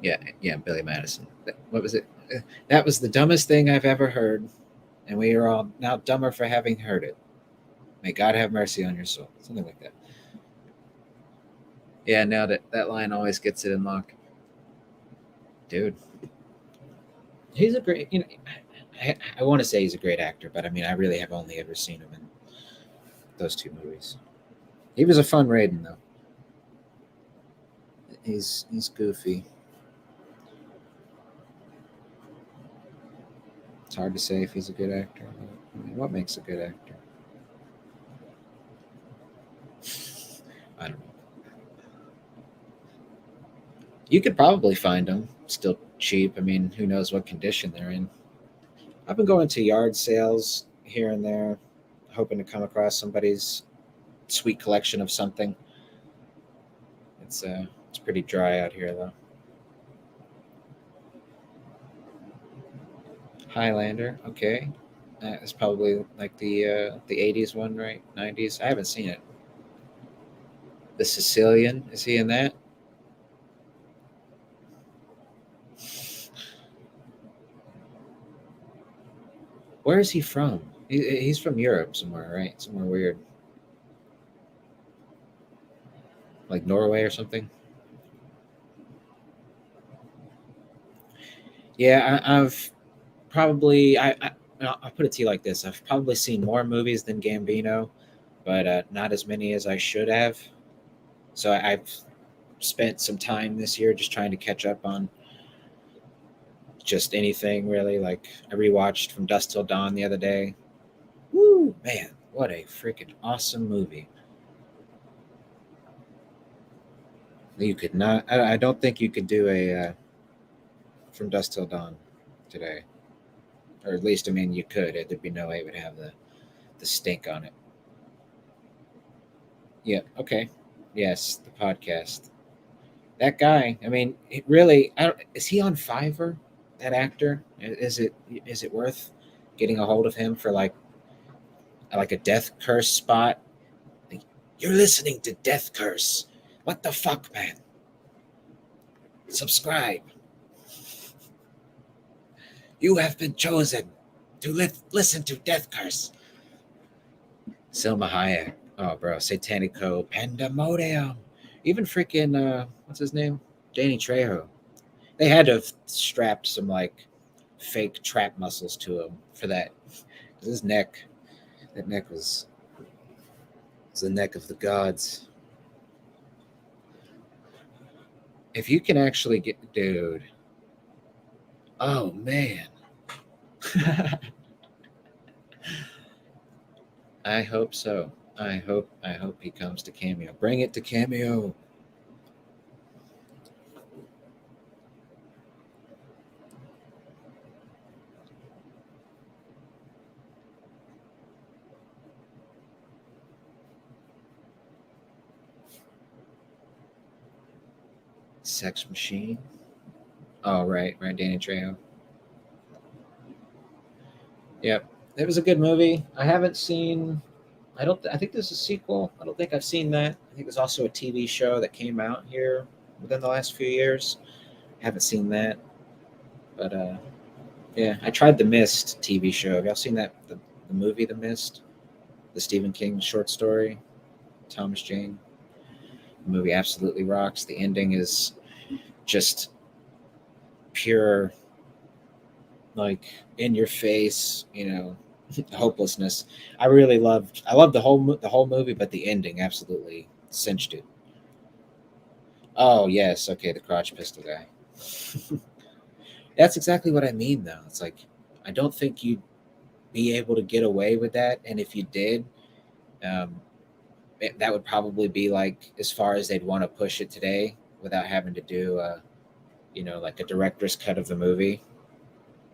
Yeah, Billy Madison. What was it? That was the dumbest thing I've ever heard, and we are all now dumber for having heard it. May God have mercy on your soul. Something like that. Yeah, now that line always gets it in lock. Dude, he's a great, I want to say he's a great actor, but I mean, I really have only ever seen him in those two movies. He was a fun Raiden, though. He's goofy. It's hard to say if he's a good actor. I mean, what makes a good actor? I don't know. You could probably find them still cheap. I mean, who knows what condition they're in. I've been going to yard sales here and there, hoping to come across somebody's sweet collection of something. It's pretty dry out here though. Highlander, okay. It's probably like the '80s one, right? '90s. I haven't seen it. The Sicilian, is he in that? Where is he from? He's from Europe somewhere, right? Somewhere weird, like Norway or something. Yeah, I've probably I'll put it to you like this: I've probably seen more movies than Gambino, but not as many as I should have. So I've spent some time this year just trying to catch up on just anything really. Like I rewatched From Dusk Till Dawn the other day. Woo, man, what a freaking awesome movie! You could not. I don't think you could do a From Dusk Till Dawn today, or at least I mean you could. There'd be no way it would have the stink on it. Yeah. Okay. Yes, the podcast. That guy. I mean, it really. I don't, is he on Fiverr? That actor. Is it worth getting a hold of him for like a Death Curse spot? Like, you're listening to Death Curse. What the fuck, man? Subscribe. You have been chosen to listen to Death Curse. Selma Hayek. Oh, bro. Satanico. Pandemonium. Even freaking, what's his name? Danny Trejo. They had to have strapped some, like, fake trap muscles to him for that. His neck, that neck was It's the neck of the gods. If you can actually get, dude. Oh man. I hope so. I hope he comes to Cameo. Bring it to Cameo. Sex Machine. Oh right, Danny Trejo. Yep. It was a good movie. I haven't seen I think there's a sequel. I don't think I've seen that. I think there's also a TV show that came out here within the last few years. Haven't seen that. But yeah, I tried the Mist TV show. Have y'all seen that the movie The Mist? The Stephen King short story, Thomas Jane. The movie absolutely rocks. The ending is just pure, like, in your face, hopelessness. I loved the whole movie, but the ending absolutely cinched it. Oh yes, okay, the crotch pistol guy. That's exactly what I mean, though. It's like I don't think you'd be able to get away with that, and if you did, um, that would probably be like as far as they'd want to push it today, without having to do, like a director's cut of the movie.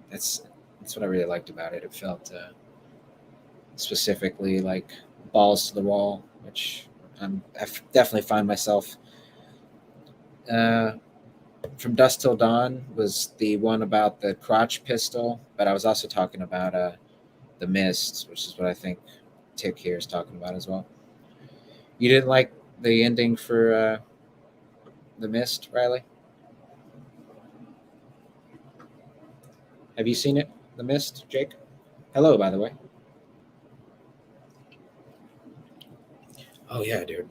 That's that's what I really liked about it. It felt specifically like balls to the wall, which definitely find myself. Uh, from Dusk Till Dawn was the one about the crotch pistol, but I was also talking about the Mist, which is what I think Tick here is talking about as well. You didn't like the ending for the Mist, Riley? Have you seen it, The Mist, Jake? Hello, by the way. Oh yeah, dude.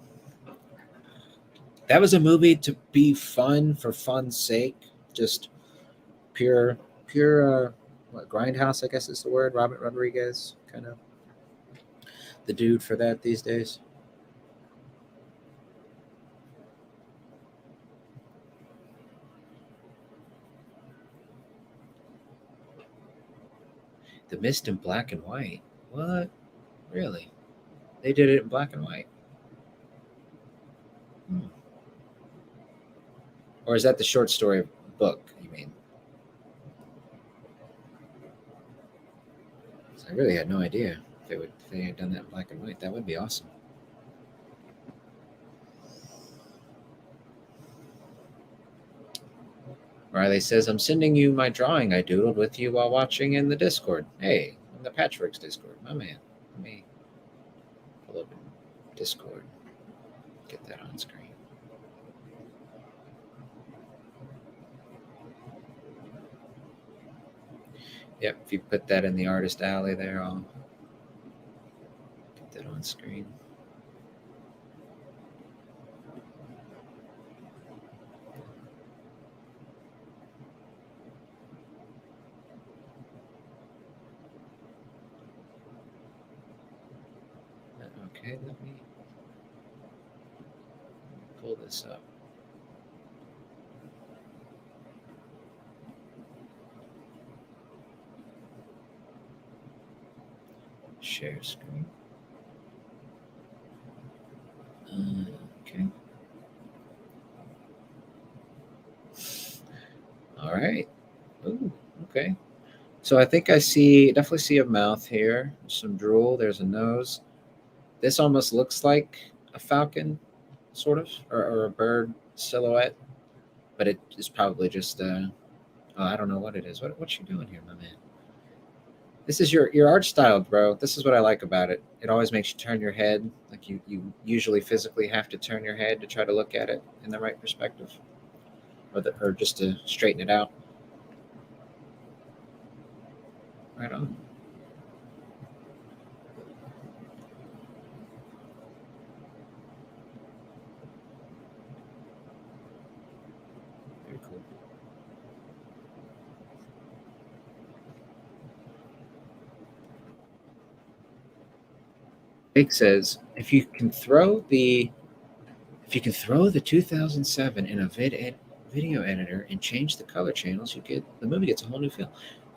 That was a movie to be fun for fun's sake. Just pure what, grindhouse, I guess is the word. Robert Rodriguez, kind of the dude for that these days. The Mist in black and white. What? Really? They did it in black and white. Hmm. Or is that the short story book? You mean? I really had no idea if they had done that in black and white. That would be awesome. Riley says, "I'm sending you my drawing I doodled with you while watching in the Discord." Hey, in the Patchworks Discord, my man. Let me pull up in Discord. Get that on screen. Yep, if you put that in the artist alley there, I'll get that on screen. Okay, let me pull this up. Share screen. Okay. All right. Ooh, okay. So I think definitely see a mouth here, some drool. There's a nose. This almost looks like a falcon, sort of, or a bird silhouette, but it is probably just oh, I don't know what it is. What you doing here, my man? This is your art style, bro. This is what I like about it. It always makes you turn your head. Like you usually physically have to turn your head to try to look at it in the right perspective, or just to straighten it out. Right on. Very cool. Jake says, if you can throw the 2007 in a video editor and change the color channels, the movie gets a whole new feel.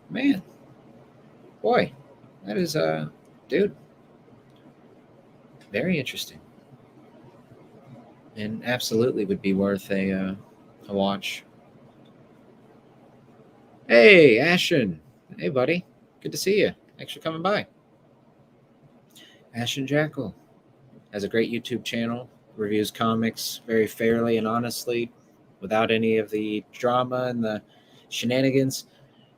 Man, boy, that is dude, very interesting, and absolutely would be worth a watch. Hey, Ashton. Hey, buddy. Good to see you. Thanks for coming by. Ashton Jackal has a great YouTube channel, reviews comics very fairly and honestly, without any of the drama and the shenanigans.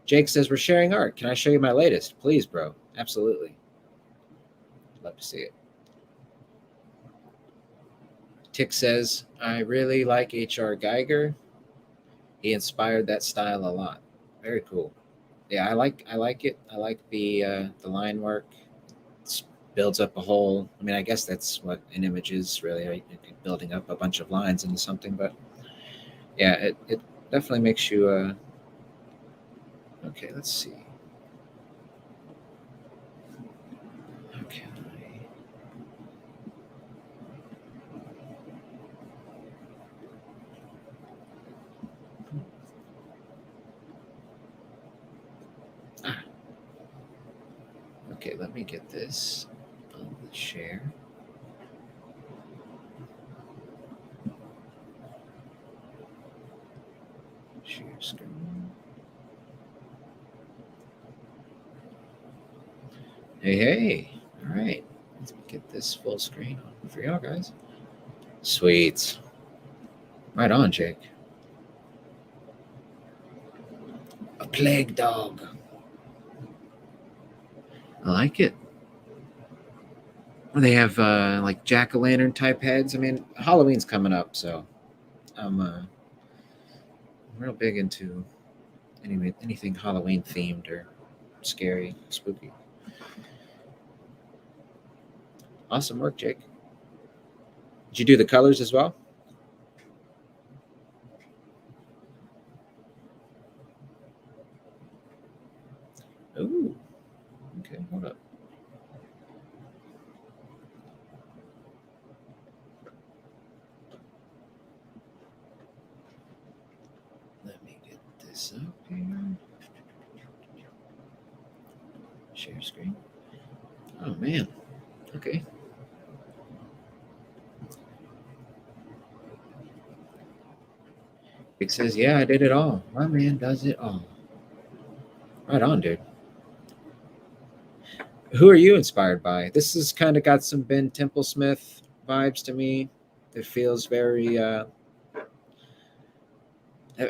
Jake says, we're sharing art. Can I show you my latest? Please, bro. Absolutely. Love to see it. Tick says, I really like H.R. Geiger. He inspired that style a lot. Very cool. Yeah, I like it. I like the line work. It builds up a whole. I mean, I guess that's what an image is really, right? Building up a bunch of lines into something. But yeah, it definitely makes you. Okay, let's see. Okay. Okay, let me get this on the share. Share screen. Hey. All right. Let's get this full screen on for y'all guys. Sweet. Right on, Jake. A plague dog. I like it. They have like jack-o'-lantern type heads. I mean, Halloween's coming up, so I'm real big into anything Halloween themed or scary, spooky. Awesome work, Jake. Did you do the colors as well? Ooh. Okay, hold up. Let me get this up here. Share screen. Oh man. Okay. It says, yeah, I did it all. My man does it all. Right on, dude. Who are you inspired by? This has kind of got some Ben Templesmith vibes to me. It feels very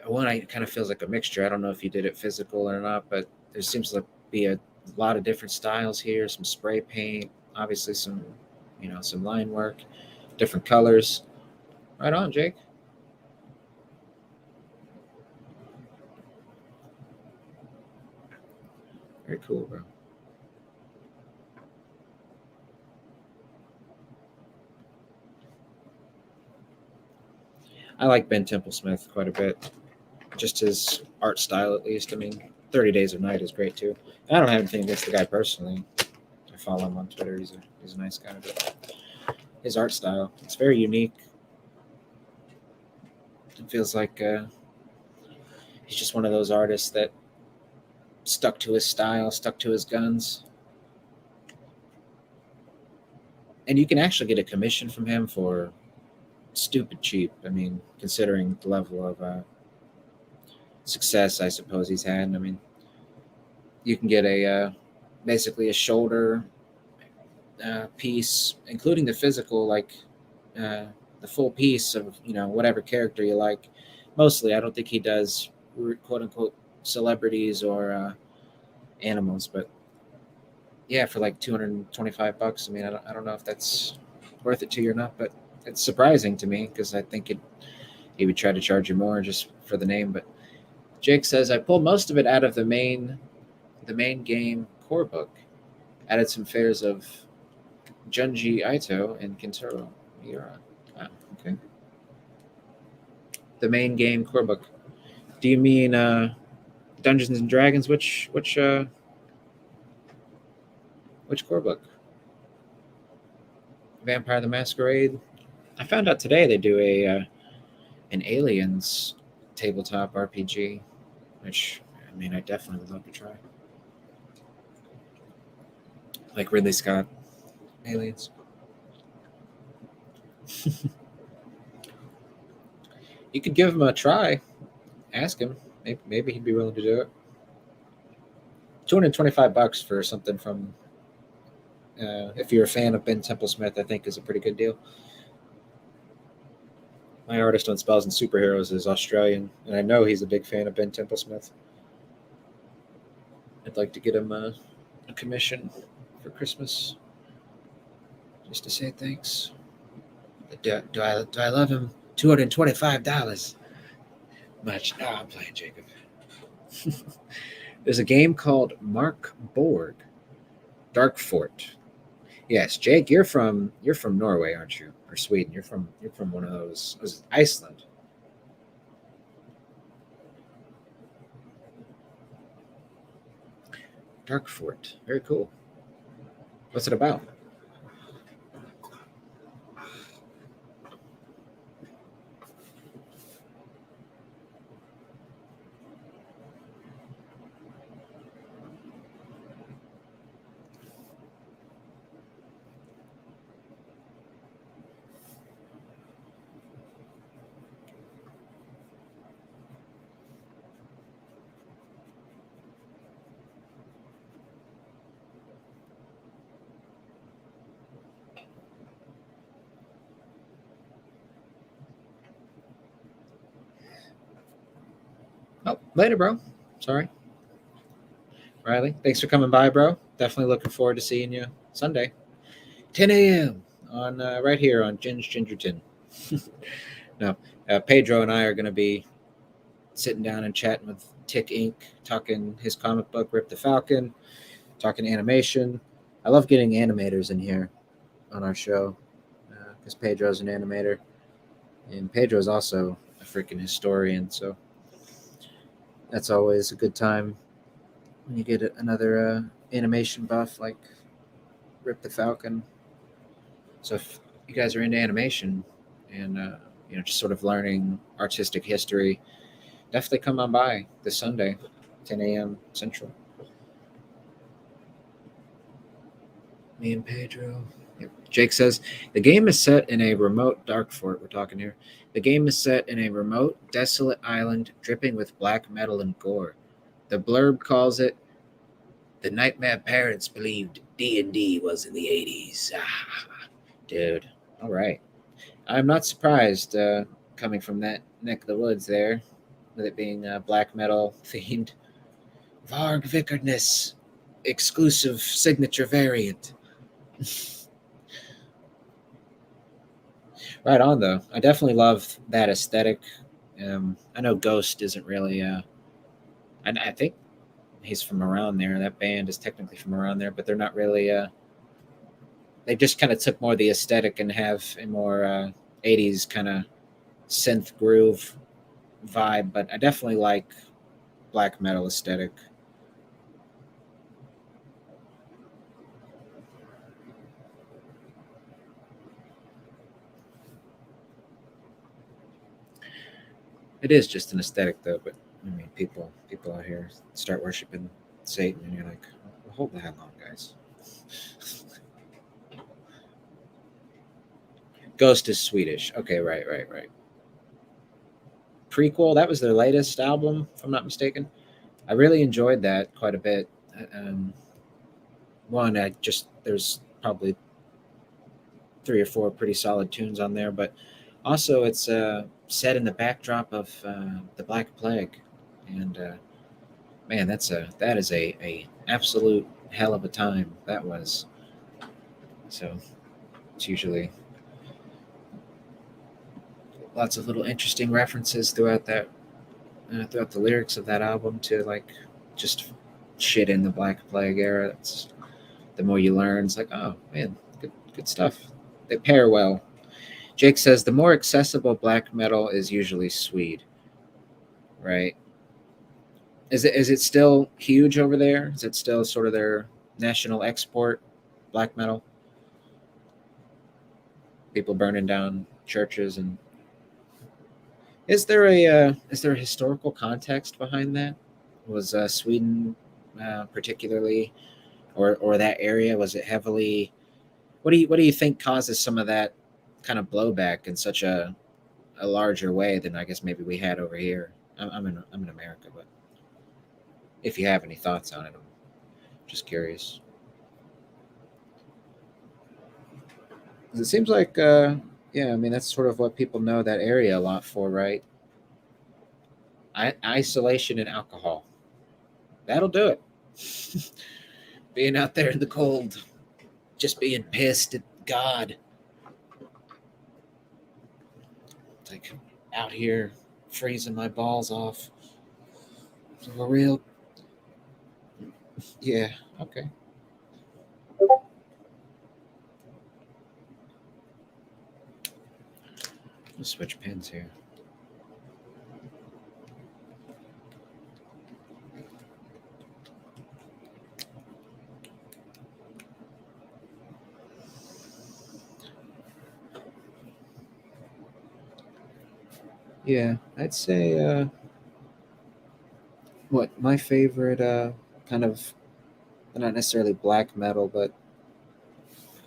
one. I kind of feels like a mixture. I don't know if you did it physical or not, but there seems to be a lot of different styles here. Some spray paint, obviously some some line work, different colors. Right on, Jake. Very cool, bro. I like Ben Templesmith quite a bit. Just his art style, at least. I mean, 30 Days of Night is great too. I don't have anything against the guy personally. I follow him on Twitter. He's a nice guy, but his art style, it's very unique. It feels like he's just one of those artists that stuck to his style, stuck to his guns. And you can actually get a commission from him for stupid cheap. I mean, considering the level of success I suppose he's had. I mean, you can get a basically a shoulder piece, including the physical, like the full piece of whatever character you like. Mostly, I don't think he does quote unquote celebrities or animals, but yeah, for like $225. I mean, I don't know if that's worth it to you or not, but it's surprising to me because I think he would try to charge you more just for the name. But Jake says I pulled most of it out of the main game core book. Added some fares of Junji Ito and Kintaro Miura. Ah, okay. The main game core book. Do you mean Dungeons and Dragons? Which core book? Vampire the Masquerade. I found out today they do an Aliens tabletop RPG, which I mean I definitely would love to try. Like Ridley Scott, Aliens. You could give him a try. Ask him. Maybe he'd be willing to do it. $225 for something from. If you're a fan of Ben Templesmith, I think is a pretty good deal. My artist on spells and superheroes is Australian, and I know he's a big fan of Ben Templesmith. I'd like to get him a commission for Christmas, just to say thanks. Do I love him? $225. Much? No, I'm playing Jacob. There's a game called Mark Borg, Dark Fort. Yes, Jake, you're from Norway, aren't you? Or Sweden? You're from one of those. Was it Iceland? Dark Fort, very cool. What's it about? Oh, later, bro. Sorry. Riley, thanks for coming by, bro. Definitely looking forward to seeing you Sunday, 10 a.m. on right here on Ginge Gingerton. No, Pedro and I are going to be sitting down and chatting with Tick Inc., talking his comic book, Rip the Falcon, talking animation. I love getting animators in here on our show because Pedro's an animator, and Pedro's also a freaking historian, so that's always a good time when you get another animation buff like Rip the Falcon. So if you guys are into animation and just sort of learning artistic history, definitely come on by this Sunday, 10 a.m. Central. Me and Pedro. Yep. Jake says the game is set in a remote dark fort. We're talking here. The game is set in a remote, desolate island dripping with black metal and gore. The blurb calls it "The nightmare parents believed D&D was in the 80s." Ah, dude. All right. I'm not surprised coming from that neck of the woods there, with it being black metal themed. Varg Vickerness, exclusive signature variant. Right on, though. I definitely love that aesthetic. I know Ghost isn't really, I think he's from around there. That band is technically from around there, but they're not really, they just kind of took more of the aesthetic and have a more 80s kind of synth groove vibe, but I definitely like black metal aesthetic. It is just an aesthetic, though. But I mean, people out here start worshiping Satan, and you're like, well, hold the hell on, guys. Ghost is Swedish. Okay, right. Prequel. That was their latest album, if I'm not mistaken. I really enjoyed that quite a bit. Um, One, there's probably 3 or 4 pretty solid tunes on there, but also it's set in the backdrop of the Black Plague, and man, that is a absolute hell of a time that was. So it's usually lots of little interesting references throughout throughout the lyrics of that album to like just shit in the Black Plague era. It's the more you learn, it's like, oh man, good stuff. They pair well. Jake says the more accessible black metal is usually Swede, right? Is it still huge over there? Is it still sort of their national export, black metal? people burning down churches. And is there a historical context behind that? Was Sweden particularly, or that area, was it heavily? What do you think causes some of that kind of blowback in such a larger way than I guess maybe we had over here? I'm in America, but if you have any thoughts on it, I'm just curious. 'Cause it seems like, yeah, I mean that's sort of what people know that area a lot for, right? Isolation and alcohol. That'll do it. Being out there in the cold, just being pissed at God. It's like out here freezing my balls off. For real. Yeah. Okay. Let's switch pins here. Yeah, I'd say what my favorite kind of, not necessarily black metal, but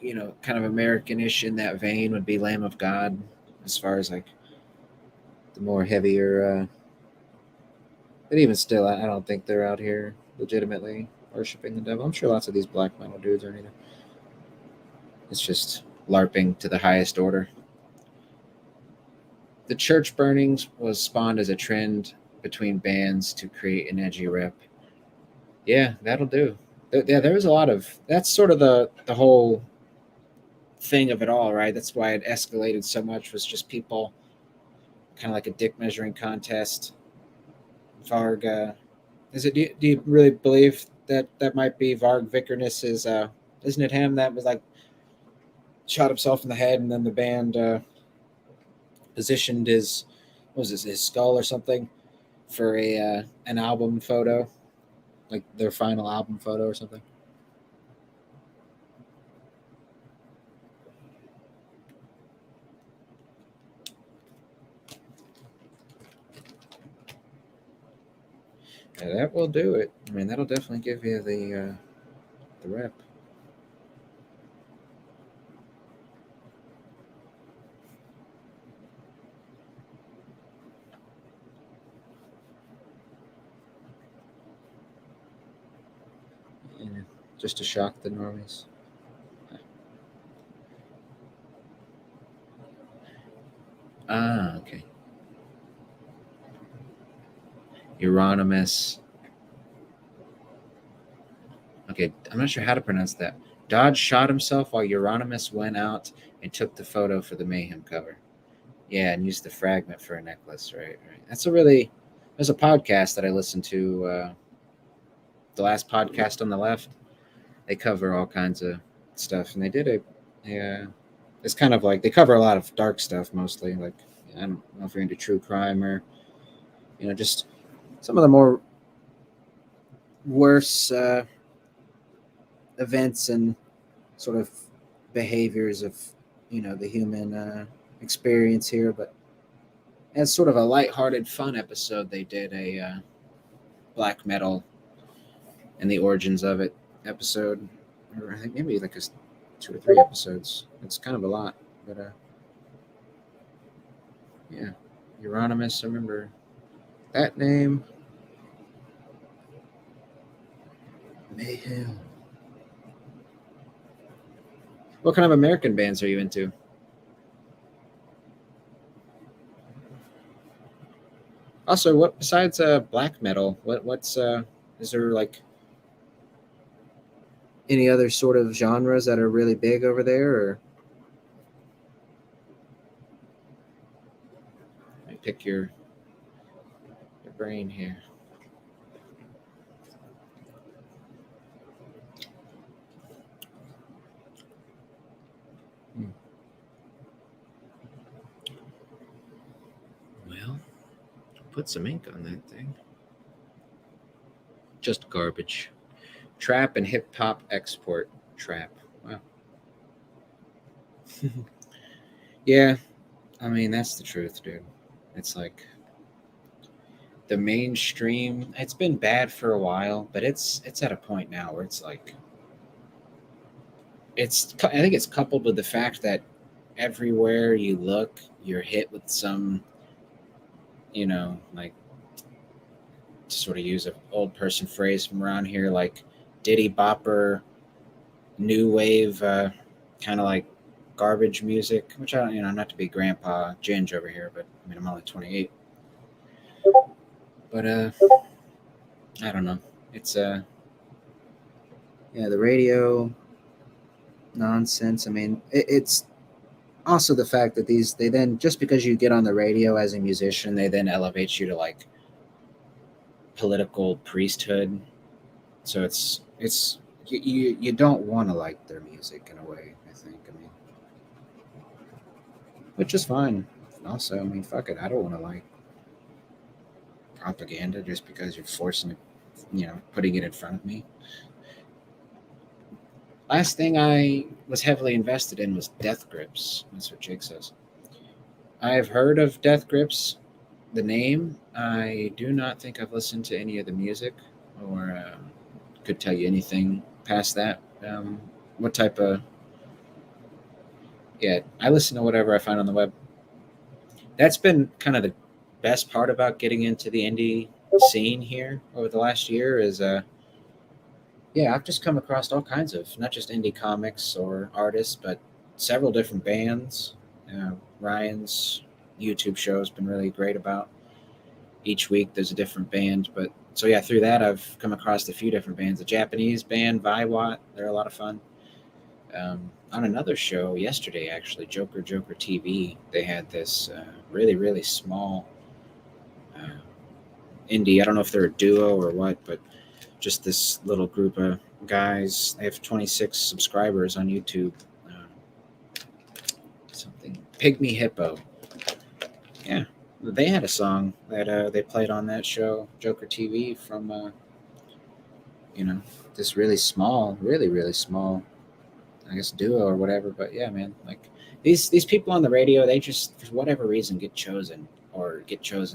kind of Americanish in that vein would be Lamb of God. As far as like the more heavier, but even still, I don't think they're out here legitimately worshiping the devil. I'm sure lots of these black metal dudes are neither. It's just LARPing to the highest order. The church burnings was spawned as a trend between bands to create an edgy rep. Yeah, that'll do. Yeah, there was a lot of that's sort of the whole thing of it all, right? That's why it escalated so much, was just people kind of like a dick measuring contest. Varg, is it? Do you really believe that that might be Varg Vikernes's? Isn't it him that was like shot himself in the head, and then the band positioned his, what was this, his skull or something for a an album photo, like their final album photo or something. Yeah, that will do it. I mean, that'll definitely give you the rep. Yeah, just to shock the normies. Ah, okay. Euronymous. Okay, I'm not sure how to pronounce that. Dodge shot himself while Euronymous went out and took the photo for the Mayhem cover. Yeah, and used the fragment for a necklace. Right, right. That's a really. There's a podcast that I listened to. The last podcast on the left. They cover all kinds of stuff, and they did a. Yeah, it's kind of like they cover a lot of dark stuff mostly. Like, I don't know if you're into true crime or just some of the more worse events and sort of behaviors of the human experience here. But as sort of a lighthearted, fun episode, they did a black metal and the origins of it episode, or I think maybe like 2 or 3 episodes. It's kind of a lot, but yeah, Euronymous. I remember that name. Mayhem. What kind of American bands are you into? Also, what besides black metal? What's is there like any other sort of genres that are really big over there? Or let me pick your brain here. Hmm. Well, put some ink on that thing. Just garbage. Trap and hip hop export. Trap. Wow. Yeah, I mean that's the truth, dude. It's like the mainstream. It's been bad for a while, but it's at a point now where it's like I think it's coupled with the fact that everywhere you look, you're hit with some, like, to sort of use an old person phrase from around here, like Diddy Bopper, new wave, kind of like garbage music. Which I don't, not to be Grandpa Ginge over here, but I mean I'm only 28. But I don't know. It's yeah, the radio nonsense. I mean, it's also the fact that they then, just because you get on the radio as a musician, they then elevate you to like political priesthood. So you don't want to like their music in a way. I think. I mean, which is fine. Also, I mean, fuck it. I don't want to like propaganda just because you're forcing it, putting it in front of me. Last thing I was heavily invested in was Death Grips. That's what Jake says. I've heard of Death Grips, the name. I do not think I've listened to any of the music or could tell you anything past that. What type of. Yeah, I listen to whatever I find on the web. That's been kind of the best part about getting into the indie scene here over the last year is yeah, I've just come across all kinds of not just indie comics or artists, but several different bands. Ryan's YouTube show has been really great about each week. There's a different band, but so yeah, through that I've come across a few different bands. A Japanese band, Viwat, they're a lot of fun. On another show yesterday, actually, Joker TV, they had this really really small uh, indie. I don't know if they're a duo or what, but just this little group of guys. They have 26 subscribers on YouTube. Something Pygmy Hippo. Yeah, they had a song that they played on that show, Joker TV, from you know this really small, really really small, I guess duo or whatever. But yeah, man, like these people on the radio, they just for whatever reason get chosen,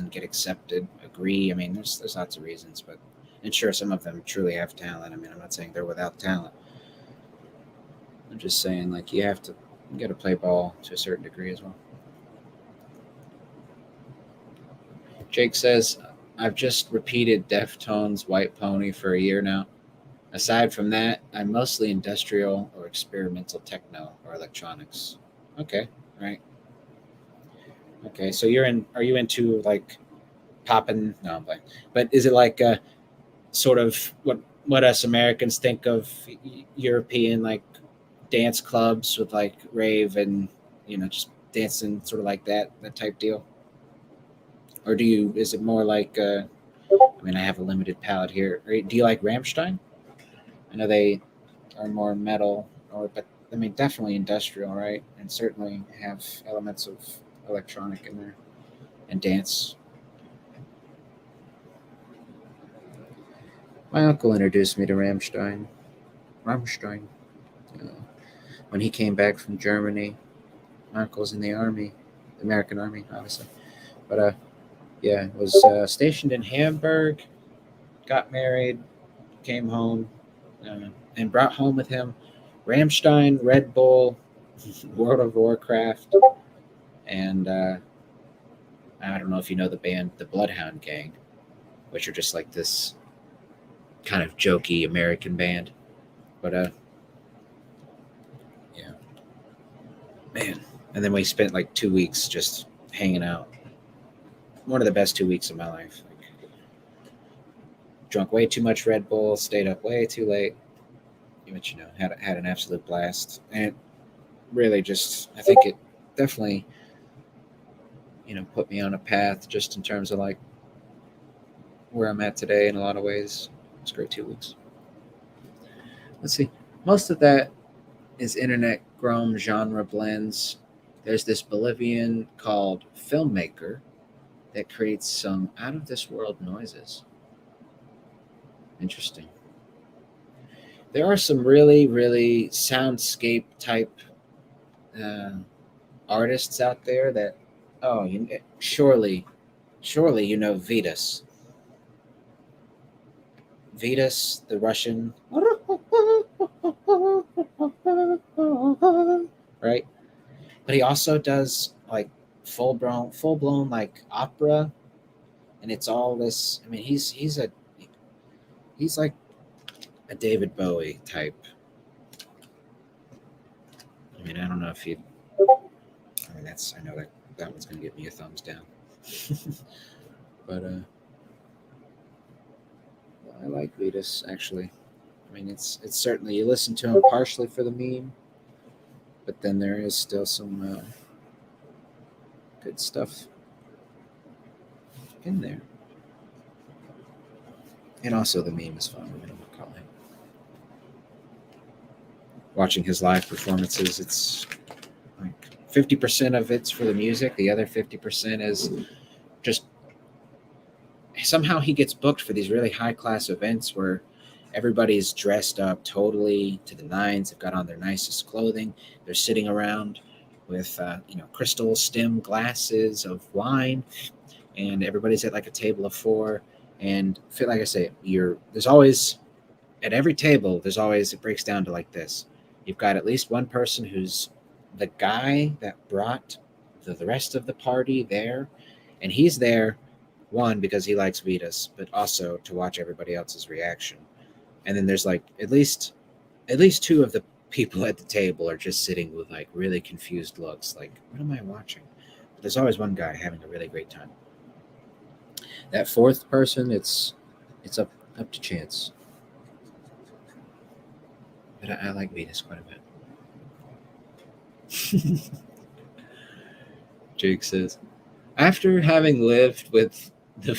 get accepted, agree. I mean, there's lots of reasons, but and sure, some of them truly have talent. I mean, I'm not saying they're without talent. I'm just saying like you got to play ball to a certain degree as well. Jake says, I've just repeated Deftones' White Pony for a year now. Aside from that, I'm mostly industrial or experimental techno or electronics. Okay, right. Okay, so are you into like popping? No, I'm playing. But is it like sort of what us Americans think of European like dance clubs with like rave and just dancing sort of like that type deal? Or is it more like I mean, I have a limited palette here. Do you like Rammstein? I know they are more metal, but I mean, definitely industrial, right? And certainly have elements of electronic in there and dance. My uncle introduced me to Rammstein. Rammstein. Uh, when he came back from Germany, my uncle's in the army, the American Army, obviously. But yeah, was stationed in Hamburg, got married, came home, and brought home with him Rammstein, Red Bull, World of Warcraft, and I don't know if you know the band, the Bloodhound Gang, which are just like this kind of jokey American band. But yeah, man. And then we spent like 2 weeks just hanging out. One of the best 2 weeks of my life. Like, drunk way too much Red Bull, stayed up way too late, but had an absolute blast. And it really just, I think it definitely put me on a path just in terms of like where I'm at today in a lot of ways. It's a great 2 weeks. Let's see. Most of that is internet grown genre blends. There's this Bolivian called Filmmaker that creates some out of this world noises. Interesting. There are some really, really soundscape type uh, artists out there that, oh, surely you know Vitas. Vitas, the Russian, right? But he also does like full blown like opera, and it's all this. I mean, he's like a David Bowie type. I mean, I don't know if he. I mean, I know that one's gonna give me a thumbs down. But I like Vitas actually. I mean, it's certainly you listen to him partially for the meme, but then there is still some good stuff in there. And also the meme is fun. I don't call it. Watching his live performances, it's like 50% of it's for the music. The other 50% is just somehow he gets booked for these really high class events where everybody's dressed up totally to the nines. They've got on their nicest clothing. They're sitting around with crystal stem glasses of wine, and everybody's at like a table of four. And feel like I say, there's always at every table. There's always it breaks down to like this. You've got at least one person who's the guy that brought the rest of the party there, and he's there one because he likes Vitas, but also to watch everybody else's reaction. And then there's like at least two of the people at the table are just sitting with like really confused looks, like what am I watching? But there's always one guy having a really great time. That fourth person, it's up to chance. But I like Vitas quite a bit. Jake says, after having lived with the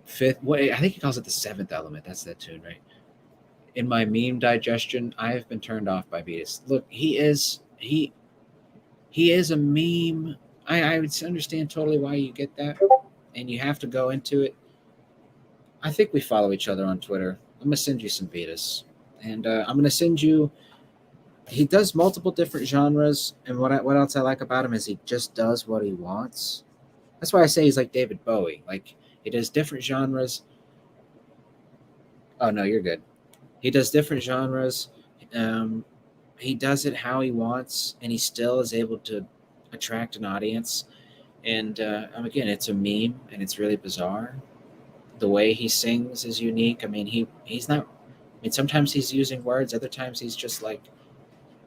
fifth, I think he calls it the seventh element. That's that tune, right? In my meme digestion, I have been turned off by Vitas. Look, he is a meme. I would understand totally why you get that, and you have to go into it. I think we follow each other on Twitter. I'm gonna send you some Vitas, and I'm gonna send you. He does multiple different genres, and what else I like about him is he just does what he wants. That's why I say he's like David Bowie. Like he does different genres. Oh no, you're good. He does different genres. Um, he does it how he wants, and he still is able to attract an audience. And again, it's a meme, and it's really bizarre. The way he sings is unique. I mean, he's not. I mean, sometimes he's using words. Other times he's just like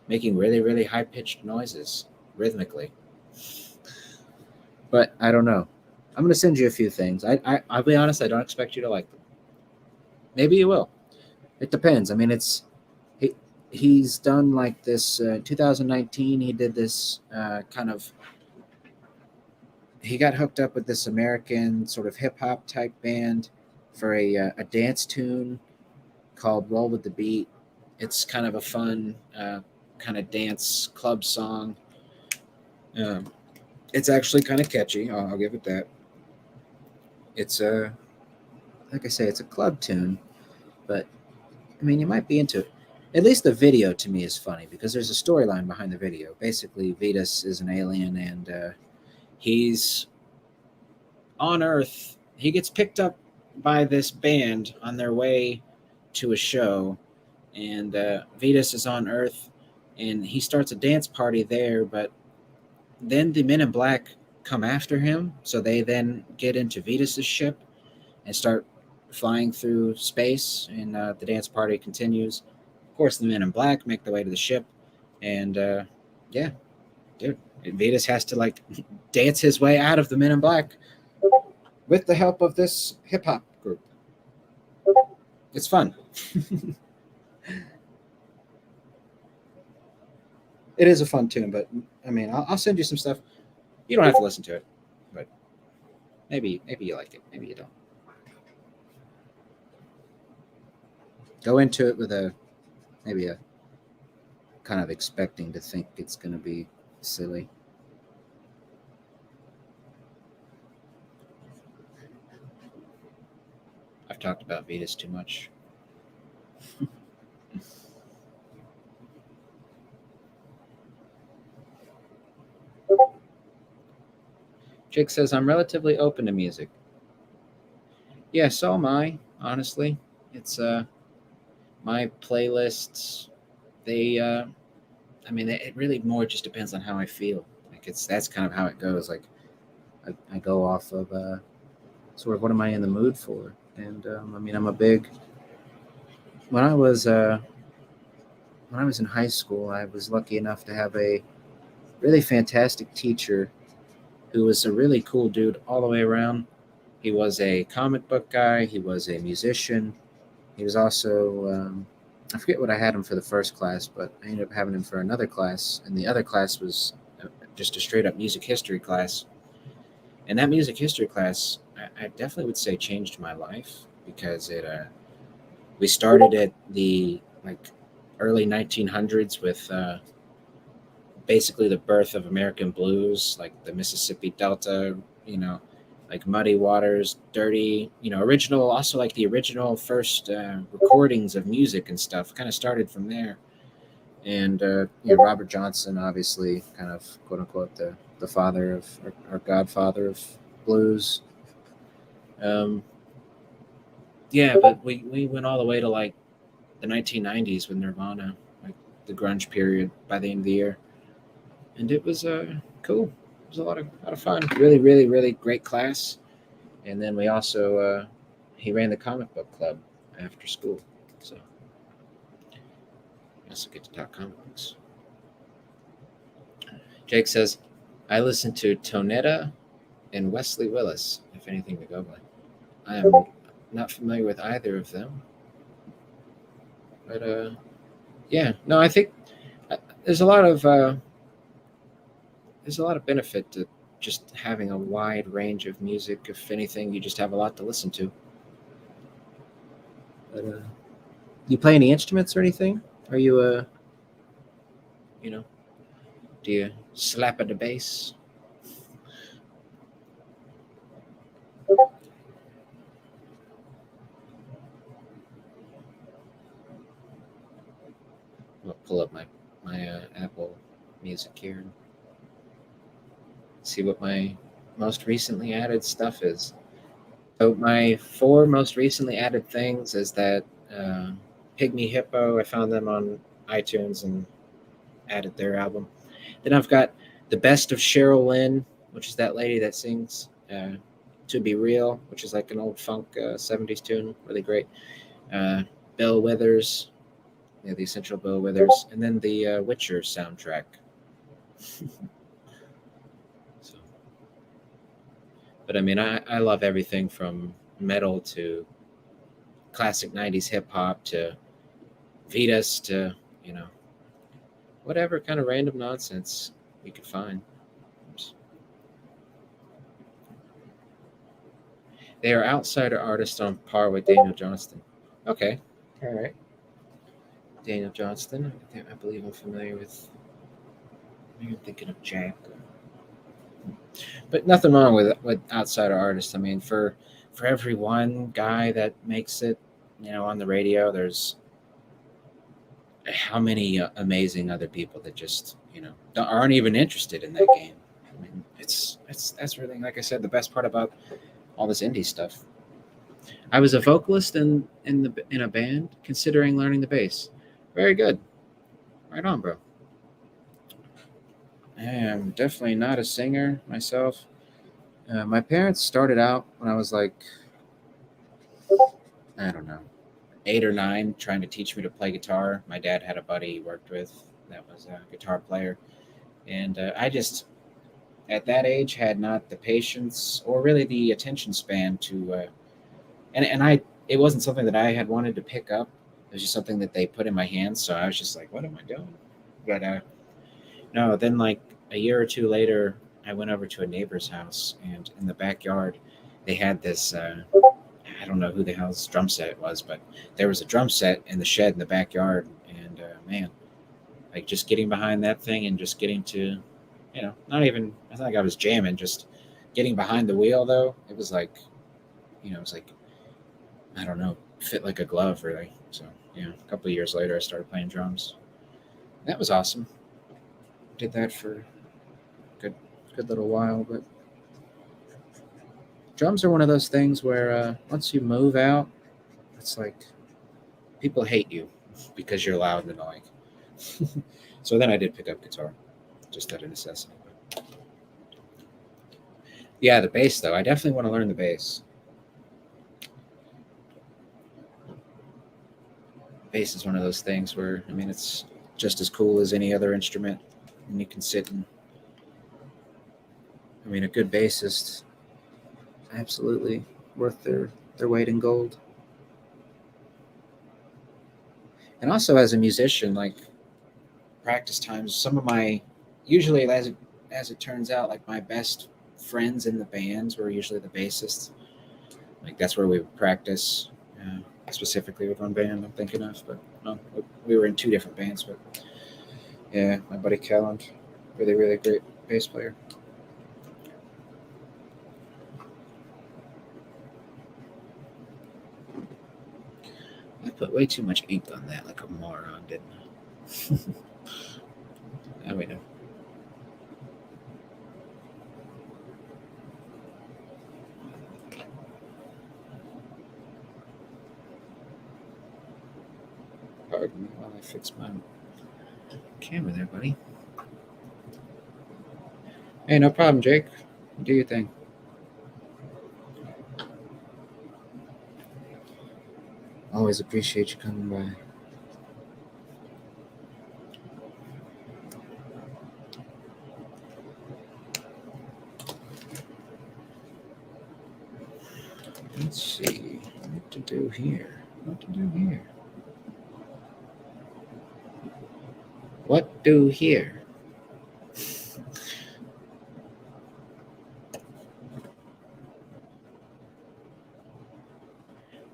making really really high pitched noises rhythmically. But I don't know. I'm gonna send you a few things. I'll be honest. I don't expect you to like them. Maybe you will. It depends. I mean, he, he's done like this. 2019, he did this kind of. He got hooked up with this American sort of hip hop type band for a dance tune called "Roll with the Beat." It's kind of a fun kind of dance club song. Um, it's actually kind of catchy. I'll give it that. It's like I say, it's a club tune, but I mean, you might be into it. At least the video to me is funny because there's a storyline behind the video. Basically, Vitas is an alien and he's on Earth. He gets picked up by this band on their way to a show, and Vitas is on Earth, and he starts a dance party there. But then the Men in Black come after him, so they then get into Vitas's ship and start flying through space, and the dance party continues. Of course, the Men in Black make their way to the ship, and yeah, dude, Vitas has to like dance his way out of the Men in Black with the help of this hip hop group. It's fun. It is a fun tune, but I mean, I'll send you some stuff. You don't have to listen to it, but maybe you like it, maybe you don't. Go into it with maybe a kind of expecting to think it's going to be silly. I've talked about Vitas too much. Jake says, I'm relatively open to music. Yeah, so am I, honestly. It's my playlists, they I mean, it really more just depends on how I feel. Like that's kind of how it goes. Like I go off of sort of what am I in the mood for, and I mean, I'm a big when I was in high school, I was lucky enough to have a really fantastic teacher who was a really cool dude all the way around. He was a comic book guy. He was a musician. He was also I forget what I had him for the first class, but I ended up having him for another class, and the other class was just a straight up music history class. And that music history class, I definitely would say changed my life because it. We started at the like early 1900s with basically the birth of American blues, like the Mississippi Delta, you know, like Muddy Waters, Dirty, original, also like the original first recordings of music and stuff kind of started from there. And, Robert Johnson, obviously, kind of quote unquote the father of, or godfather of blues. Um, yeah, but we went all the way to like the 1990s with Nirvana, like the grunge period by the end of the year. And it was cool. It was a lot of fun. Really, really, really great class. And then we also he ran the comic book club after school, so we also get to talk comic books. Jake says, "I listen to Tonetta and Wesley Willis, if anything to go by. I am not familiar with either of them, but yeah, no, I think uh, there's a lot of benefit to just having a wide range of music. If anything, you just have a lot to listen to. But you play any instruments or anything? Are you you know, do you slap at the bass? I'll pull up my Apple Music here and see what my most recently added stuff is. So my four most recently added things is that uh, Pygmy Hippo. I found them on iTunes and added their album. Then I've got the best of Cheryl Lynn, which is that lady that sings "To Be Real," which is like an old funk '70s tune, really great. Uh, Bill Withers, the essential Bill Withers, and then the Witcher soundtrack. So, but I mean, I love everything from metal to classic '90s hip hop to Vetus to you know whatever kind of random nonsense you could find. They are outsider artists on par with Daniel Johnston. Okay, all right. Daniel Johnston. I believe I'm familiar with. Maybe I'm thinking of Jack. But nothing wrong with outsider artists. I mean, for every one guy that makes it, on the radio, there's how many amazing other people that just aren't even interested in that game. I mean, that's really, like I said, the best part about all this indie stuff. I was a vocalist in a band, considering learning the bass. Very good. Right on, bro. I am definitely not a singer myself. My parents started out when I was like, I don't know, 8 or 9, trying to teach me to play guitar. My dad had a buddy he worked with that was a guitar player. And I just, at that age, had not the patience or really the attention span to, and it wasn't something that I had wanted to pick up. It was just something that they put in my hands. So I was just like, what am I doing? But no, then like a year or two later, I went over to a neighbor's house, and in the backyard, they had this. I don't know who the hell's drum set it was, but there was a drum set in the shed in the backyard, and man, like just getting behind that thing and just getting to, not even. I think I was jamming, just getting behind the wheel though. It was like, it was like I don't know, fit like a glove really. So yeah, a couple of years later, I started playing drums. That was awesome. Did that for good little while, but drums are one of those things where once you move out, it's like people hate you because you're loud and annoying. So then I did pick up guitar, just out of necessity. Yeah, the bass though. I definitely want to learn the bass. Bass is one of those things where I mean it's just as cool as any other instrument, and you can sit and. I mean, a good bassist, absolutely worth their weight in gold. And also as a musician, like practice times, some of my usually as it turns out, like my best friends in the bands were usually the bassists. Like that's where we would practice, specifically with one band I'm thinking of. But no, we were in two different bands. But yeah, my buddy Calland, really really great bass player. I put way too much ink on that, like a moron, didn't I? Now we know. Pardon me while I fix my camera there, buddy. Hey, no problem, Jake. Do your thing. Always appreciate you coming by. Let's see what to do here. What to do here? What do here?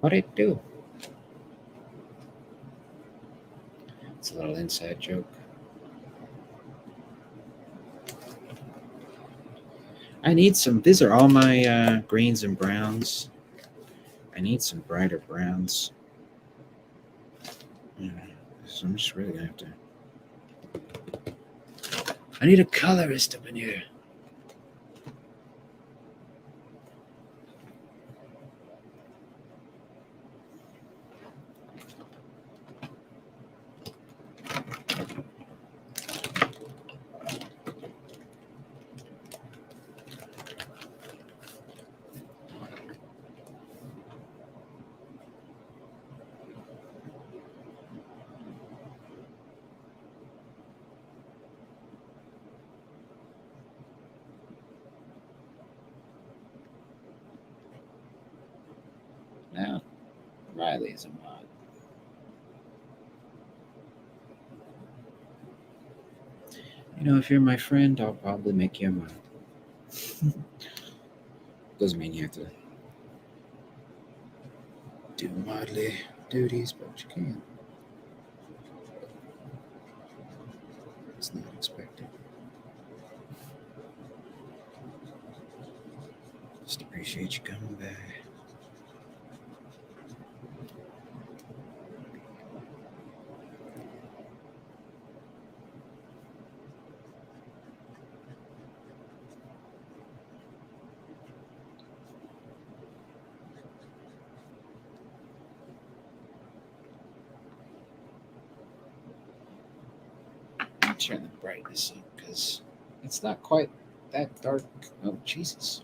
What it do? It's a little inside joke. I need some. These are all my greens and browns. I need some brighter browns. Yeah, so I'm just really gonna have to. I need a colorist up in here. Now, Riley's a mod. You know, if you're my friend, I'll probably make you a mod. Doesn't mean you have to do modly duties, but you can. It's not expected. Just appreciate you coming back. I'll turn the brightness up because it's not quite that dark. Oh, Jesus.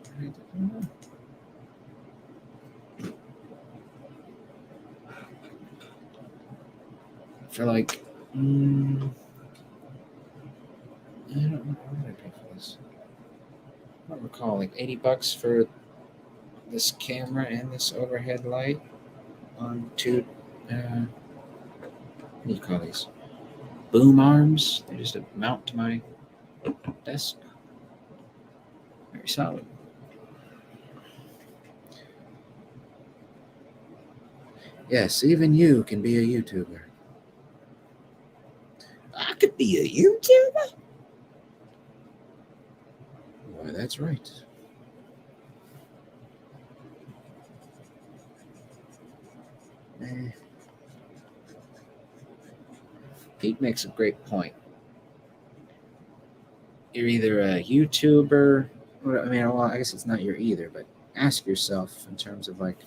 For like, I don't know what did I pay for this. I don't recall, like $80 for this camera and this overhead light on two, what do you call these? Boom arms. They just mount to my desk. Very solid. Yes, even you can be a YouTuber. I could be a YouTuber? Why, that's right. Pete makes a great point. You're either a YouTuber, I mean, well, I guess it's not your either, but ask yourself in terms of like,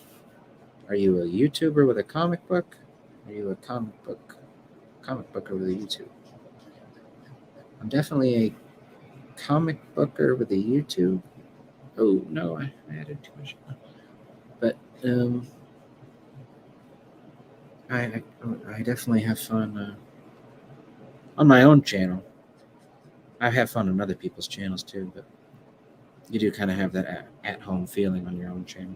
are you a YouTuber with a comic book? Are you a comic booker with a YouTube? I'm definitely a comic booker with a YouTube. Oh no, I added too much. But I definitely have fun on my own channel. I have fun on other people's channels too, but you do kind of have that at home feeling on your own channel.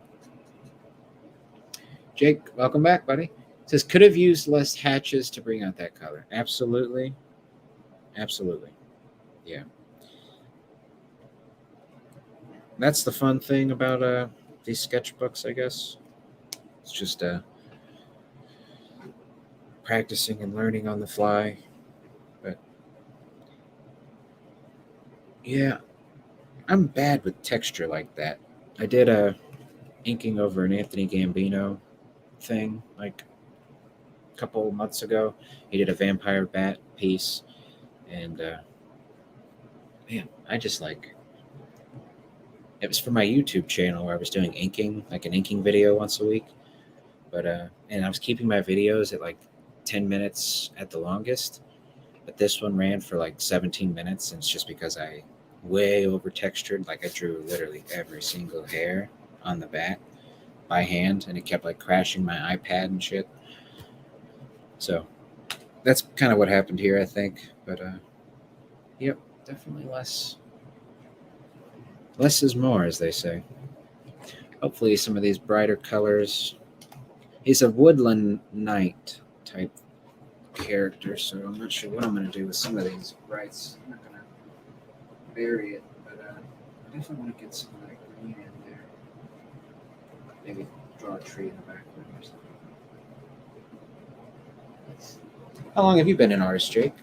Jake, welcome back, buddy. It says could have used less hatches to bring out that color. Absolutely. Yeah. That's the fun thing about these sketchbooks, I guess. It's just practicing and learning on the fly. But yeah, I'm bad with texture like that. I did a inking over an Anthony Gambino thing like a couple months ago. He did a vampire bat piece, and man, I just like it was for my YouTube channel where I was doing inking, like an inking video once a week. But and I was keeping my videos at like 10 minutes at the longest. But this one ran for like 17 minutes, and it's just because I way over textured. Like I drew literally every single hair on the back by hand, and it kept like crashing my iPad and shit. So that's kind of what happened here, I think. But yep, definitely less is more, as they say. Hopefully, some of these brighter colors. He's a woodland knight type character, so I'm not sure what I'm going to do with some of these brights. I'm not going to bury it, but I definitely want to get some of that green in there. Maybe draw a tree in the background or something. How long have you been an artist, Jake?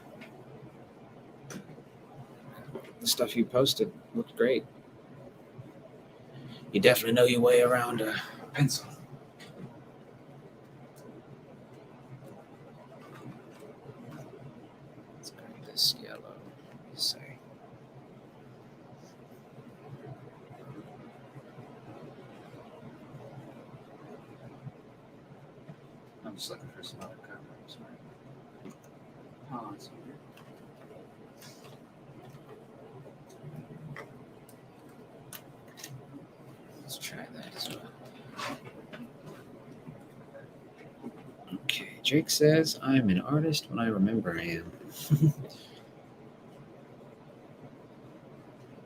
The stuff you posted looked great. You definitely know your way around a pencil. Let's grab this yellow. Let's say. I'm just looking for some other colors. Oh, it's here. Let's try that as well. Okay, Jake says, I'm an artist when I remember I am.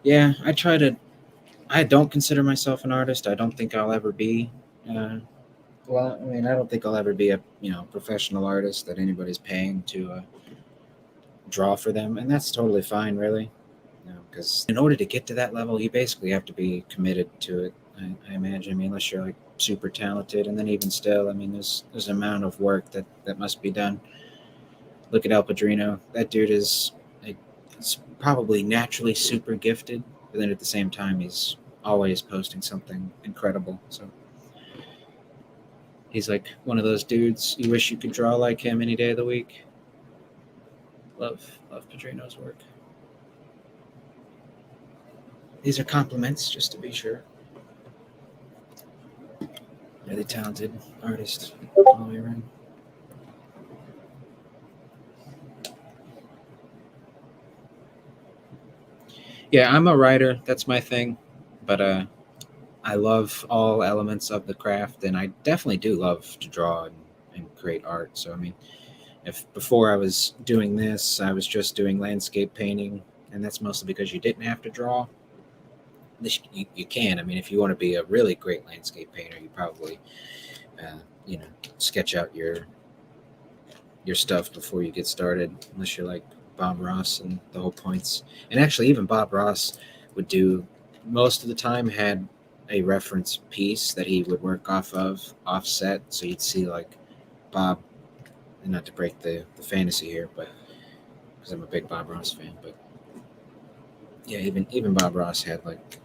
Yeah, I don't consider myself an artist. I don't think I'll ever be. Well, I mean, I don't think I'll ever be a professional artist that anybody's paying to draw for them, and that's totally fine, really. Because in order to get to that level, you basically have to be committed to it. I imagine. I mean, unless you're like super talented, and then even still, I mean, there's an amount of work that must be done. Look at El Padrino. That dude is he's probably naturally super gifted, but then at the same time, he's always posting something incredible. So he's like one of those dudes you wish you could draw like him any day of the week. Love Padrino's work. These are compliments, just to be sure. Really talented artist all the way around. Yeah, I'm a writer. That's my thing. But I love all elements of the craft, and I definitely do love to draw and create art. So, I mean, if before I was doing this, I was just doing landscape painting, and that's mostly because you didn't have to draw. You can. I mean, if you want to be a really great landscape painter, you probably, sketch out your stuff before you get started, unless you're like Bob Ross and the whole points. And actually, even Bob Ross would do most of the time had a reference piece that he would work off of offset. So you'd see like Bob, and not to break the fantasy here, but because I'm a big Bob Ross fan, but yeah, even Bob Ross had like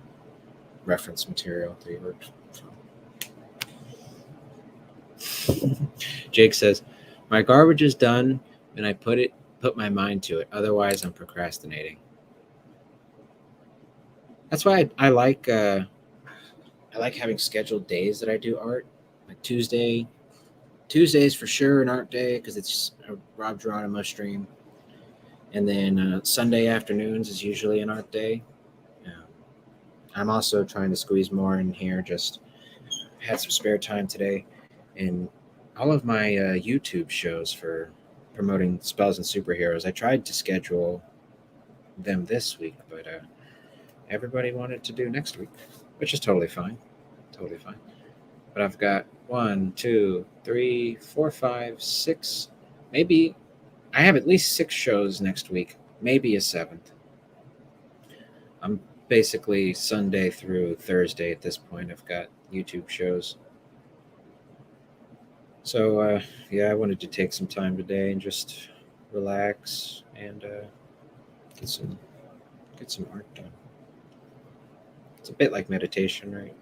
reference material that he worked from. Jake says, my garbage is done and I put my mind to it. Otherwise, I'm procrastinating. That's why I like I like having scheduled days that I do art. Like Tuesdays for sure an art day because it's a Rob Geronimo stream, and then Sunday afternoons is usually an art day. Um, I'm also trying to squeeze more in here. Just had some spare time today, and all of my YouTube shows for promoting spells and superheroes, I tried to schedule them this week, but everybody wanted to do next week, which is totally fine. Totally fine. But I've got 1, 2, 3, 4, 5, 6, maybe I have at least 6 shows next week, maybe a seventh. I'm basically Sunday through Thursday at this point. I've got YouTube shows. So yeah, I wanted to take some time today and just relax and get some get some art done. It's a bit like meditation, right?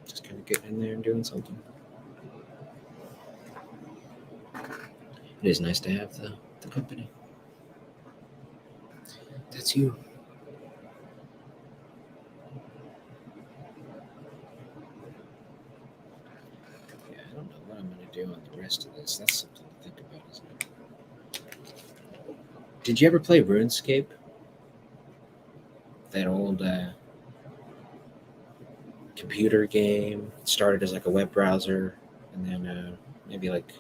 Just kind of getting in there and doing something. It is nice to have the company. That's you. Yeah, I don't know what I'm going to do on the rest of this. That's something to think about, isn't it? Did you ever play RuneScape? That old computer game. It started as like a web browser, and then maybe like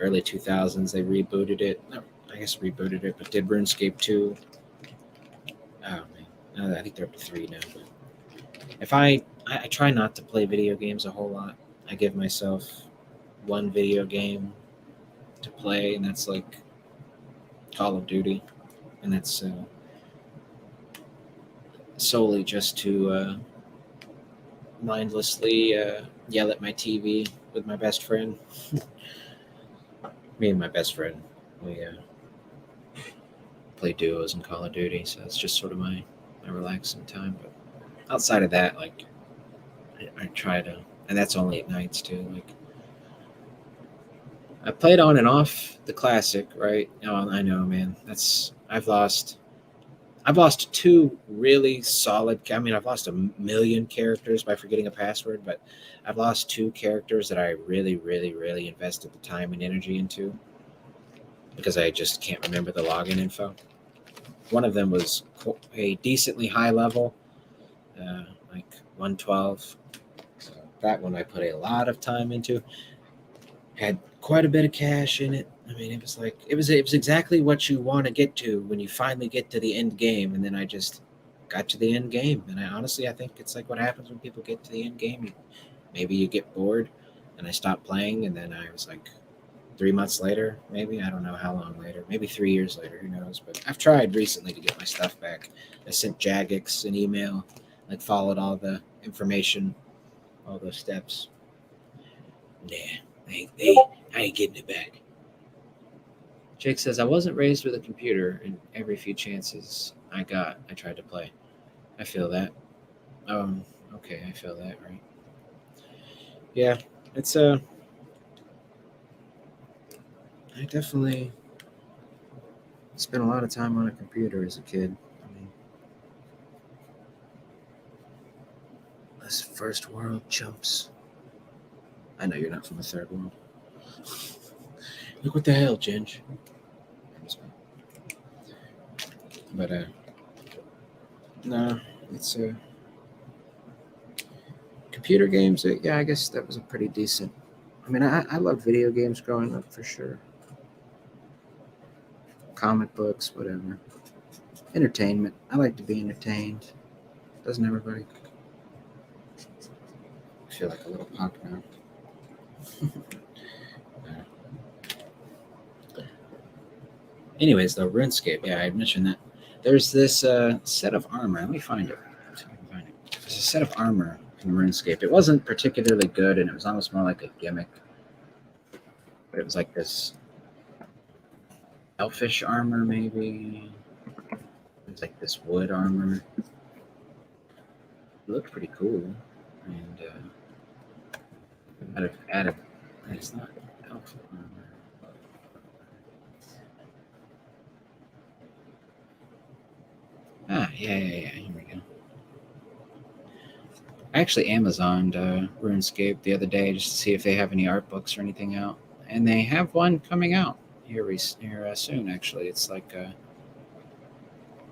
early 2000s they rebooted it. No, I guess rebooted it, but did RuneScape 2. Oh man, I think they're up to 3 now. But if I try not to play video games a whole lot. I give myself one video game to play, and that's like Call of Duty, and that's solely just to mindlessly yell at my TV with my best friend. Me and my best friend, we play duos in Call of Duty, so it's just sort of my relaxing time. But outside of that, like I try to, and that's only at nights too. Like I played on and off the classic, right? Oh, I know, man. I've lost 2 really solid. I mean, I've lost a million characters by forgetting a password, but I've lost 2 characters that I really, really, really invested the time and energy into because I just can't remember the login info. One of them was a decently high level, like 112. So that one I put a lot of time into. Had quite a bit of cash in it. I mean, it was exactly what you want to get to when you finally get to the end game. And then I just got to the end game, and I think it's like what happens when people get to the end game. Maybe you get bored, and I stopped playing, and then I was like 3 months later, maybe I don't know how long later, maybe 3 years later, who knows? But I've tried recently to get my stuff back. I sent Jagex an email, like followed all the information, all those steps. Nah, I ain't getting it back. Jake says, I wasn't raised with a computer, and every few chances I got, I tried to play. I feel that. Okay, I feel that, right? Yeah, it's I definitely spent a lot of time on a computer as a kid. I mean, us first world chumps. I know you're not from the third world. Look what the hell, Ginge. But no, it's computer games. Yeah, I guess that was a pretty decent. I mean, I loved video games growing up for sure. Comic books, whatever. Entertainment. I like to be entertained. Doesn't everybody? I feel like a little punk now. Anyways, though, RuneScape. Yeah, I mentioned that. There's this set of armor. Let me find it. There's a set of armor in RuneScape. It wasn't particularly good, and it was almost more like a gimmick. But it was like this elfish armor, maybe. It was like this wood armor. It looked pretty cool. And added, it's not elf armor. Yeah. Here we go. I actually Amazoned RuneScape the other day just to see if they have any art books or anything out, and they have one coming out here soon. Actually, it's like what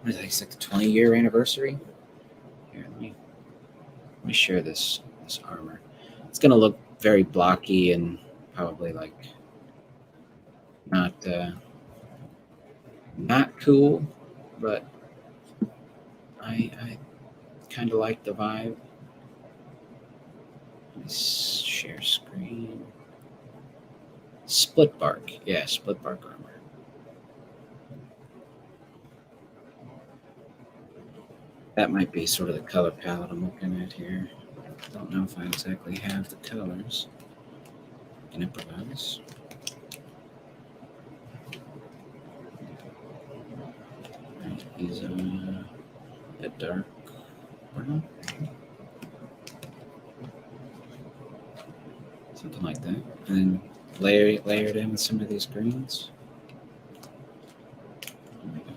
is it? It's like the 20-year anniversary. Here, let me share this armor. It's gonna look very blocky and probably like not not cool, but I kind of like the vibe. Let me share screen. Split bark, yeah, split bark armor. That might be sort of the color palette I'm looking at here. I don't know if I exactly have the colors. Can improvise. He's a dark brown, something like that, and then layered in with some of these greens. There we go.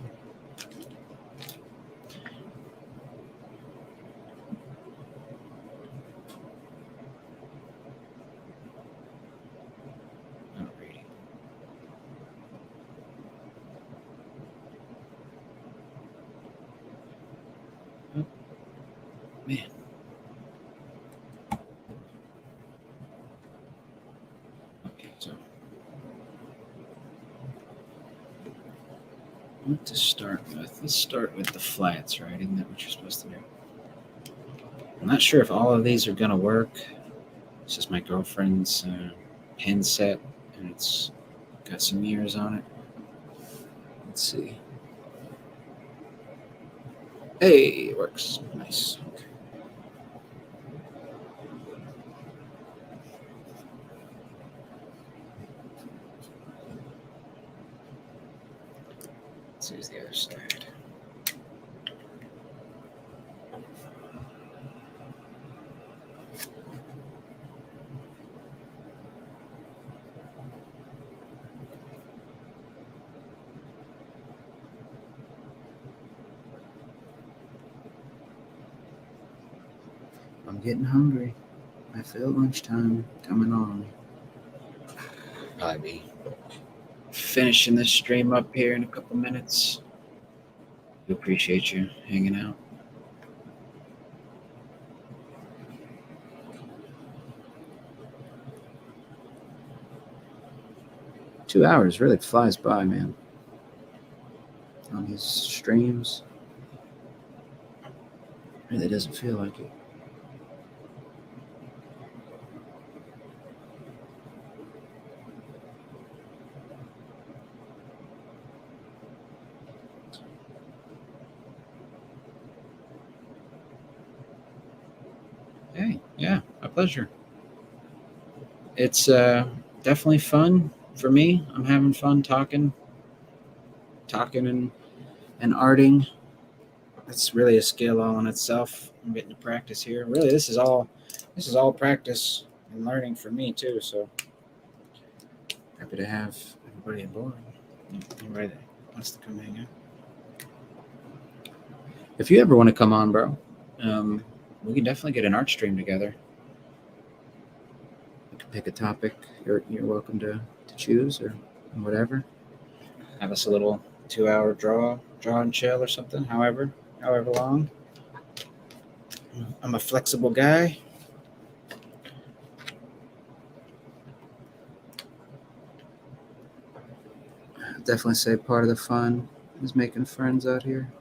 Alrighty. Oh, man. Okay, so what to start with? Let's start with the flats, right? Isn't that what you're supposed to do? I'm not sure if all of these are gonna work. This is my girlfriend's pen set, and it's got some mirrors on it. Let's see. Hey, it works. Nice. Okay. Let's use the other side. I'm getting hungry. I feel lunchtime coming on. Probably be finishing this stream up here in a couple minutes. We appreciate you hanging out. Two hours really flies by, man. On these streams, really doesn't feel like it. Hey, yeah, my pleasure. It's definitely fun for me. I'm having fun talking and arting. It's really a skill all in itself. I'm getting to practice here. Really, this is all practice and learning for me too. So happy to have everybody aboard. Anybody that wants to come hang out. If you ever want to come on, bro, we can definitely get an art stream together. We can pick a topic. You're welcome to choose or whatever. Have us a little 2-hour draw and chill or something. However long. I'm a flexible guy. I'd definitely say part of the fun is making friends out here.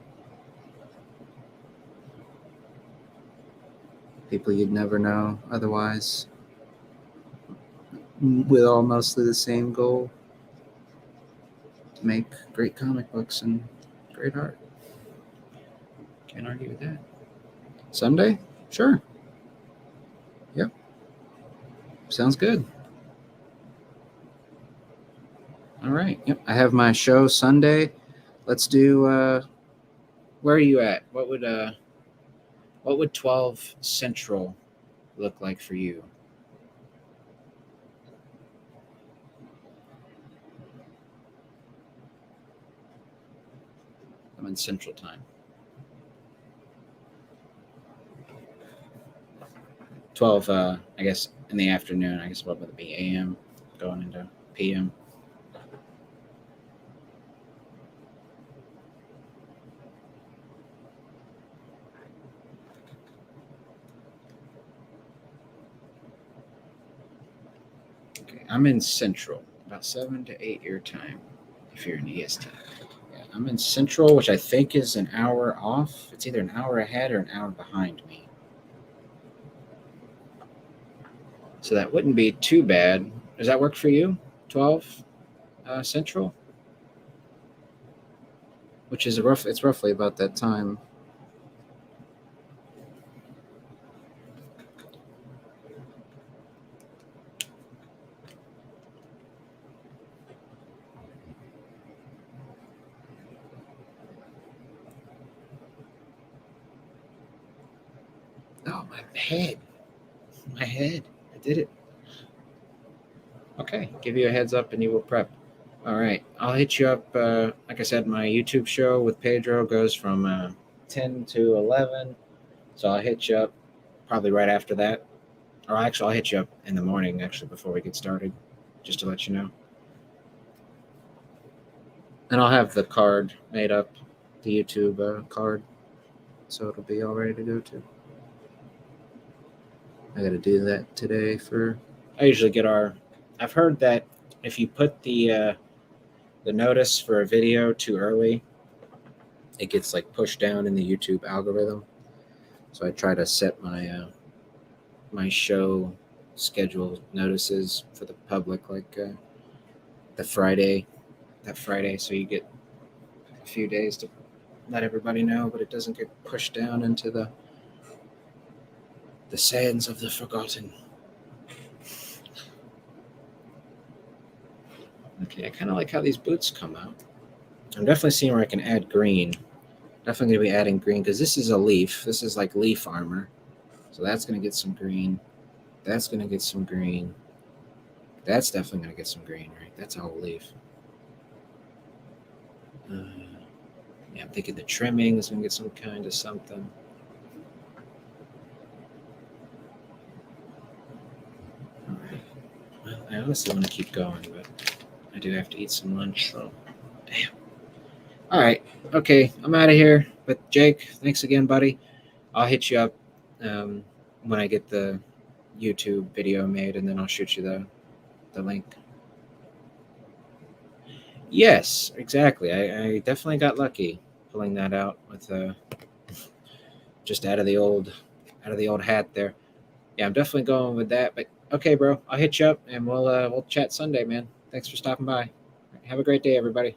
People you'd never know otherwise, with all mostly the same goal: to make great comic books and great art. Can't argue with that. Sunday? Sure. Yep. Sounds good. All right. Yep. I have my show Sunday. Let's do where are you at? What would 12 Central look like for you? I'm in Central Time. 12, I guess, in the afternoon. I guess what would it be, AM, going into PM. Okay, I'm in Central, about 7 to 8 your time, if you're in EST. Yeah, I'm in Central, which I think is an hour off. It's either an hour ahead or an hour behind me. So that wouldn't be too bad. Does that work for you? 12 Central? Which is it's roughly about that time. Oh, my head. My head. I did it. Okay. Give you a heads up and you will prep. All right. I'll hit you up. Like I said, my YouTube show with Pedro goes from 10 to 11. So I'll hit you up probably right after that. Or actually, I'll hit you up in the morning, actually, before we get started, just to let you know. And I'll have the card made up, the YouTube card. So it'll be all ready to go too. I got to do that today I usually get I've heard that if you put the notice for a video too early, it gets like pushed down in the YouTube algorithm. So I try to set my show schedule notices for the public like that Friday, so you get a few days to let everybody know, but it doesn't get pushed down into the sands of the forgotten. Okay, I kind of like how these boots come out. I'm definitely seeing where I can add green. Definitely going to be adding green because this is a leaf. This is like leaf armor. So that's going to get some green. That's going to get some green. That's definitely going to get some green, right? That's all leaf. Yeah, I'm thinking the trimming is going to get some kind of something. All right. Well, I honestly want to keep going, but I do have to eat some lunch, so damn. All right. Okay, I'm out of here. But Jake, thanks again, buddy. I'll hit you up when I get the YouTube video made, and then I'll shoot you the link. Yes, exactly. I definitely got lucky pulling that out with just out of the old hat there. Yeah, I'm definitely going with that. But okay, bro, I'll hit you up and we'll chat Sunday, man. Thanks for stopping by. Have a great day, everybody.